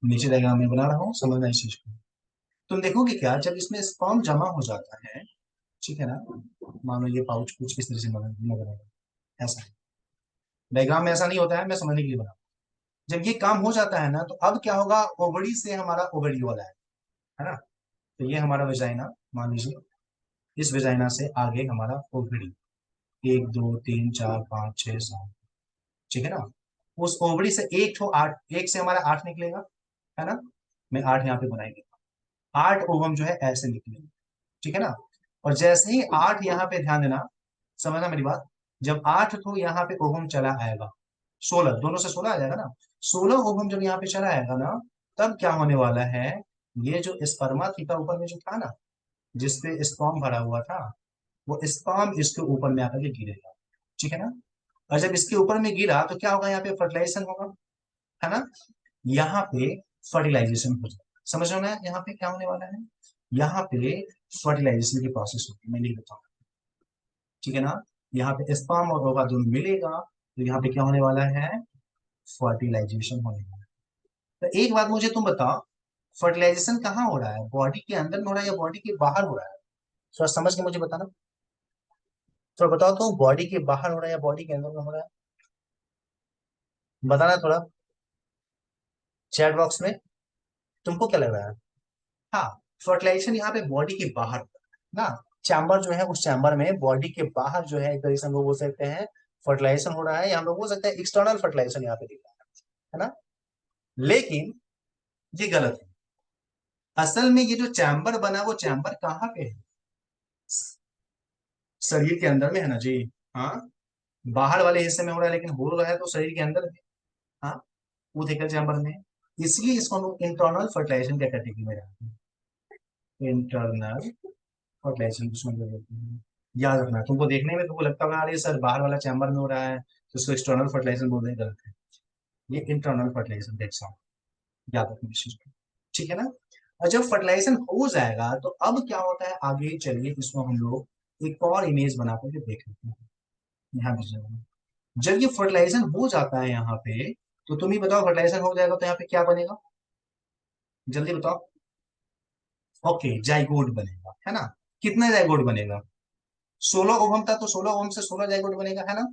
नीचे डायग्राम में बना रहा हूँ, समझना इस चीज को। तुम देखोगे क्या, जब इसमें स्पर्म जमा हो जाता है, ठीक है ना, मान लो ये पाउच कुछ इस तरह से नजर आएगा, ऐसा डायग्राम में ऐसा नहीं होता है, मैं समझने के लिए बना, जब ये काम हो जाता है ना तो अब क्या होगा, ओवरी से हमारा ओवरी वाला है ना, तो ये हमारा वेजाइना, मान लीजिए इस वेजाइना से आगे हमारा ओवरी, एक दो तीन चार पाँच छह सात, ठीक है ना। उस ओवरी से एक ठो आठ, एक से हमारा आठ निकलेगा, है ना, मैं आठ यहाँ पे बनाएंगे, आठ ओवम जो है ऐसे निकलेंगे, ठीक है ना। और जैसे ही आठ यहाँ पे, ध्यान देना, समझना मेरी बात, जब आठ तो यहाँ पे ओवम चला आएगा, 16 दोनों से 16 आ जाएगा ना, 16 ओवम जब यहाँ पे चला आएगा ना, तब क्या होने वाला है, ये जो स्पर्मा थीटा ऊपर में जो था ना, जिसपे स्पर्म भरा हुआ था, वो स्पर्म इसके ऊपर में आकर के गिरेगा, ठीक है ना। और जब इसके ऊपर में गिरा तो क्या होगा, यहाँ पे फर्टिलाइजेशन होगा, है ना, यहाँ पे फर्टिलाइजेशन हो जाएगा, समझ रहे हो ना यहाँ पे क्या होने वाला है, यहाँ पे फर्टिलाइजेशन की प्रोसेस होगी, मैं लिख देता हूँ, ठीक है ना। यहाँ पे स्पर्म और ओवा दोनों मिलेगा तो यहाँ पे क्या होने वाला है, फर्टिलाइजेशन होने वाला है। तो एक बात मुझे तुम बताओ, फर्टिलाइजेशन कहाँ हो रहा है, बॉडी के अंदर में हो रहा है या बॉडी के बाहर हो रहा है, थोड़ा समझ के मुझे बताना, थोड़ा बताओ तो, बॉडी के बाहर हो रहा है या बॉडी के अंदर में हो रहा है, बताना थोड़ा चैट बॉक्स में, तुमको क्या लग रहा है। हाँ, फर्टिलाइजेशन यहाँ पे बॉडी के बाहर ना, चैम्बर जो है उस चैम्बर में बॉडी के बाहर जो है एक तरीके से हम लोग बोल सकते हैं फर्टिलाइजेशन हो रहा है, या हम लोग बोल सकते हैं एक्सटर्नल फर्टिलाइजेशन यहाँ पे दिख रहा है ना। लेकिन ये गलत है, असल में ये जो चैम्बर बना वो चैम्बर कहाँ पे है, शरीर के अंदर में है ना जी। हाँ, बाहर वाले हिस्से में हो रहा है लेकिन हो रहा है तो शरीर के अंदर में, हाँ, ऊथिकल चैम्बर में, इसलिए इसको हम लोग इंटरनल फर्टिलाइजेशन के कैटेगरी में रखते हैं, इंटरनल फर्टिलाइजेशन किसको बोलते हैं, याद रखना, तुमको देखने में तुमको लगता होगा अरे सर बाहर वाला चैम्बर में हो रहा है तो इसको एक्सटर्नल फर्टिलाइजेशन बोल रहे हैं, गलत है, ये इंटरनल फर्टिलाइजेशन देख सकते, याद रखना इस चीज को, ठीक है ना। और जब फर्टिलाइजेशन हो जाएगा तो अब क्या होता है, आगे चलिए इसको हम लोग एक और इमेज बना करके देख लेते हैं। यहाँ पे जब ये फर्टिलाइजेशन हो जाता है यहाँ पे, तो तुम ही बताओ फर्टिलाइजेशन हो जाएगा तो यहाँ पे क्या बनेगा, जल्दी बताओ। ओके, जाइगोट बनेगा, है ना। कितना जाइगोट बनेगा? 16 ओहम था तो 16 ओहम से 16 जाइगोट बनेगा, है ना।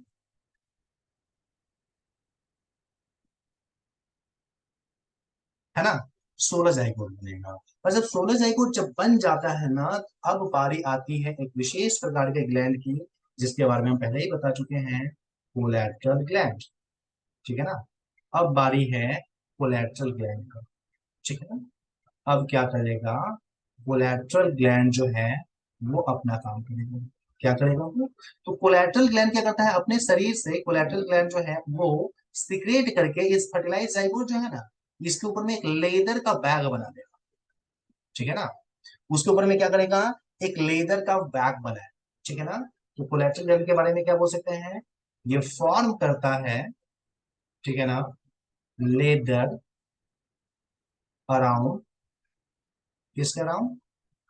है ना, 16 जाइगोट बनेगा। और जब 16 जाइगोट जब बन जाता है ना, अब बारी आती है एक विशेष प्रकार के ग्लैंड की, जिसके बारे में हम पहले ही बता चुके हैं, कोलैटरल ग्लैंड। ठीक है ना। अब बारी है कोलैटरल ग्लैंड का। ठीक है ना। अब क्या करेगा, कोलैटरल ग्लैंड जो है वो अपना काम करेगा। क्या करेगा वो? तो कोलैटरल ग्लैंड क्या करता है, अपने शरीर से कोलैटरल ग्लैंड जो है वो सिक्रेट करके इस फर्टिलाइज जाइगोट जो है ना, इसके ऊपर में एक लेदर का बैग बना देगा। ठीक है ना। उसके ऊपर में क्या करेगा, एक लेदर का बैग बनाए। ठीक है ना। तो कोलैटरल ग्लैंड के बारे में क्या बोल सकते हैं, ये फॉर्म करता है, ठीक है ना, लेदर अराउंड, किसके अराउंड,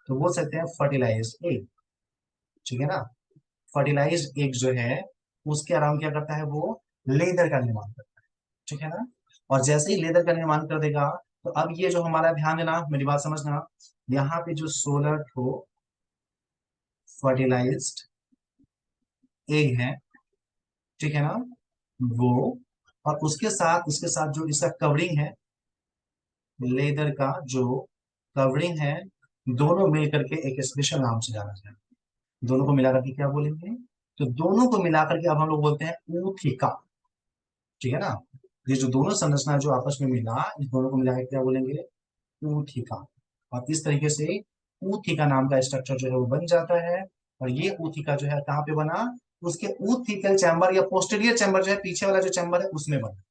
तो बोल सकते हैं फर्टिलाइज एग। ठीक है ना। फर्टिलाइज एग जो है उसके अराउंड क्या करता है, वो लेदर का निर्माण करता है। ठीक है ना। और जैसे ही लेदर का निर्माण कर देगा, तो अब ये जो हमारा, ध्यान देना मेरी बात समझना, यहाँ पे जो 16 फर्टिलाइज्ड एग है, ठीक है ना, वो, और उसके साथ जो इसका कवरिंग है, लेदर का जो कवरिंग है, दोनों मिलकर के एक स्पेशल नाम से जाना जाए। दोनों को मिलाकर के क्या बोलेंगे, तो दोनों को मिलाकर के अब हम लोग बोलते हैं ऊथिका। ठीक है ना। ये जो दोनों संरचना जो आपस में मिला, इस दोनों को मिलाकर क्या बोलेंगे, ऊथिका। और इस तरीके से ऊथिका नाम का स्ट्रक्चर जो है वो बन जाता है। और ये ऊथिका जो है कहाँ पे बना, उसके ऊथिकल चैम्बर या पोस्टीरियर चैम्बर जो है, पीछे वाला जो चैम्बर है उसमें बना।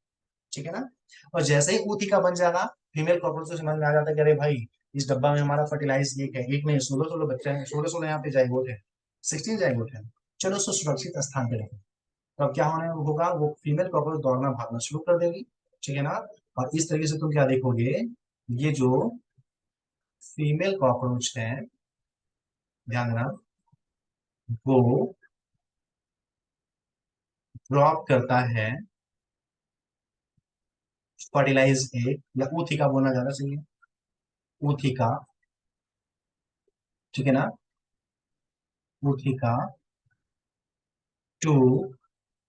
ठीक है ना। और जैसे ही ऊथिका बन जाएगा, फीमेल कॉकरोच को समझ में आ जाता है कि अरे भाई, इस डब्बा में हमारा फर्टिलाइज एक है, एक नहीं 16 16 बच्चे हैं, 16 16 यहाँ पे जाइगोट है, 16 जाइगोट है। चलो उसको सुरक्षित स्थान पे रखें। तो अब क्या होने होगा, वो फीमेल कॉकरोच दौड़ना भागना शुरू कर देगी। ठीक है ना। और इस तरीके से तुम क्या देखोगे, ये जो फीमेल कॉकरोच है, ध्यान देना, वो ड्रॉप करता है फर्टिलाइज एग, या ऊथिका बोलना ज्यादा सही है, ऊथिका। ठीक है ना, ootheca to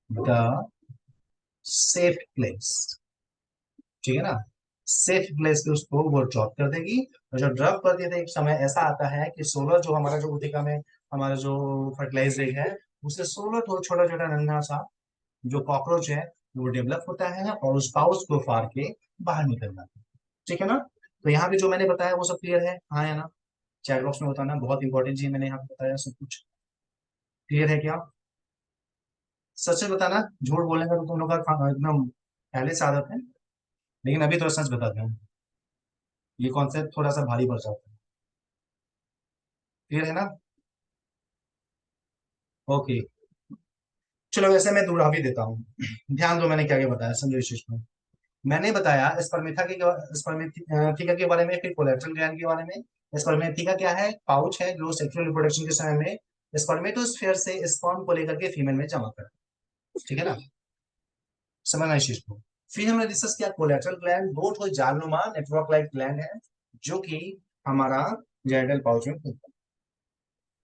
the safe place. ठीक है ना। सेफ प्लेस पे उसको वो ड्रॉप कर देगी। और जब ड्रॉप कर देते एक समय ऐसा आता है कि 16 जो हमारा जो ऊतिका में हमारा जो फर्टिलाइज एग है, उससे 16 तो छोटा छोटा नन्हा सा जो कॉकरोच है वो डेवलप होता है, और उस पाउच को फाड़ के बाहर निकल जाता है। ठीक है ना। तो यहाँ पे जो मैंने बताया वो सब क्लियर है, हाँ या ना। चैट बॉक्स में बताना, बहुत इंपॉर्टेंट चीज मैंने यहाँ पे बताया, सब कुछ क्लियर है क्या? सच सच बताना, झूठ बोलने का तो तुम लोग का एकदम पहले से आदत है, लेकिन अभी तो सच बताते हैं, ये कॉन्सेप्ट थोड़ा सा भारी पड़ जाता है। क्लियर है ना। ओके। चलो वैसे मैं दोहरा भी देता हूँ, ध्यान दो मैंने क्या क्या बताया, समझो इस चीज को। मैंने बताया स्पर्मेथिका के बारे में, फिर कोलेट्रल ग्लैंड के बारे में। स्पर्मेथिका क्या है, पाउच है जो सेक्सुअल रिप्रोडक्शन के समय में स्पर्मेटोस्फेयर से स्पर्म को लेकर के फीमेल में जमा करता है। ठीक है ना, समझना इस चीज को। फिर हमने डिस्कस किया कोलेट्रल ग्लैंड, दो ठो जालनुमा नेटवर्क लाइक ग्लैंड है, जो कि हमारा जेनिटल पाउच में होता है।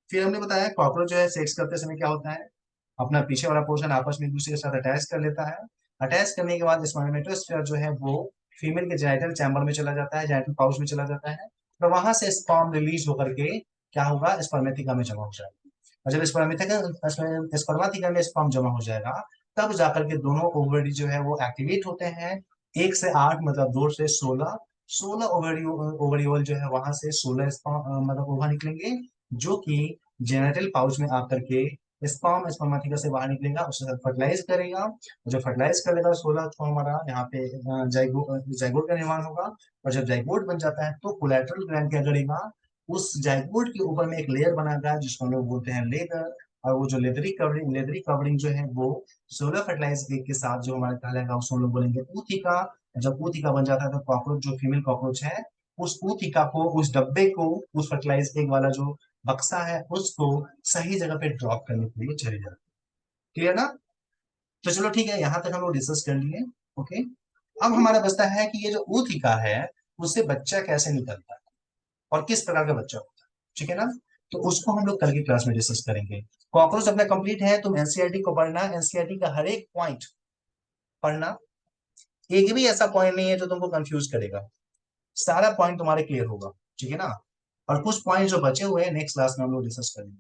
फिर हमने बताया कॉकरोच जो है सेक्स करते समय क्या होता है, अपना पीछे वाला पोर्शन आपस में एक दूसरे के साथ अटैच कर लेता है। अटैच करने के बाद स्पर्मेटोस्फेयर जो है वो फीमेल के जेनिटल चैम्बर में चला जाता है, जेनिटल पाउच में चला जाता है। तो वहां से स्पर्म रिलीज होकर के क्या होगा, स्पर्मेथिका में जमा हो जाएगा। और जब स्पर्मेथिका में स्पर्म जमा हो जाएगा, तब जाकर के दोनों ओवरी जो है वो एक्टिवेट होते हैं। 1 से 8 मतलब 2 से 16, 16 ओवरियोल जो है वहां से 16 मतलब ओवा निकलेंगे, जो कि जेनेटल पाउच में आकर के स्पर्म स्पर्मेटिका से बाहर निकलेगा, उसके साथ फर्टिलाइज करेगा। जो फर्टिलाइज करेगा 16 तो हमारा यहाँ पे जाइगोट का निर्माण होगा। और जब जाइगोट बन जाता है तो कोलेटरल ग्लैंड क्या करेगा, उस जाइगोट के ऊपर में एक लेयर बनाएगा जिसको हम लोग बोलते हैं लेदर। और वो जो लेदरी कवरिंग जो है वो 16 फर्टिलाइज एग के साथ जो हमारे कहलाएगा उसको हम लोग बोलेंगे ऊथिका। जब ऊथिका बन जाता है तो कॉकरोच जो फीमेल कॉकरोच है, उस ऊथिका को, उस डब्बे को, उस फर्टिलाइज एग वाला जो बक्सा है उसको सही जगह पे ड्रॉप करने के लिए चले जाते हैं। क्लियर ना? तो चलो ठीक है, यहां तक हम लोग डिस्कस कर लिए। ओके, अब हमारा बचता है कि ये जो ऊथिका है उससे बच्चा कैसे निकलता है और किस प्रकार का बच्चा होता है। ठीक है ना? तो उसको हम लोग कल की क्लास में डिस्कस करेंगे। कॉकरोच अपना कंप्लीट है, तुम एनसीईआरटी को पढ़ना, एनसीईआरटी का हर एक पॉइंट पढ़ना। एक भी ऐसा पॉइंट नहीं है जो तुमको कंफ्यूज करेगा, सारा पॉइंट तुम्हारे क्लियर होगा। ठीक है ना? और कुछ पॉइंट जो बचे हुए हैं नेक्स्ट क्लास में हम लोग डिस्कस करेंगे।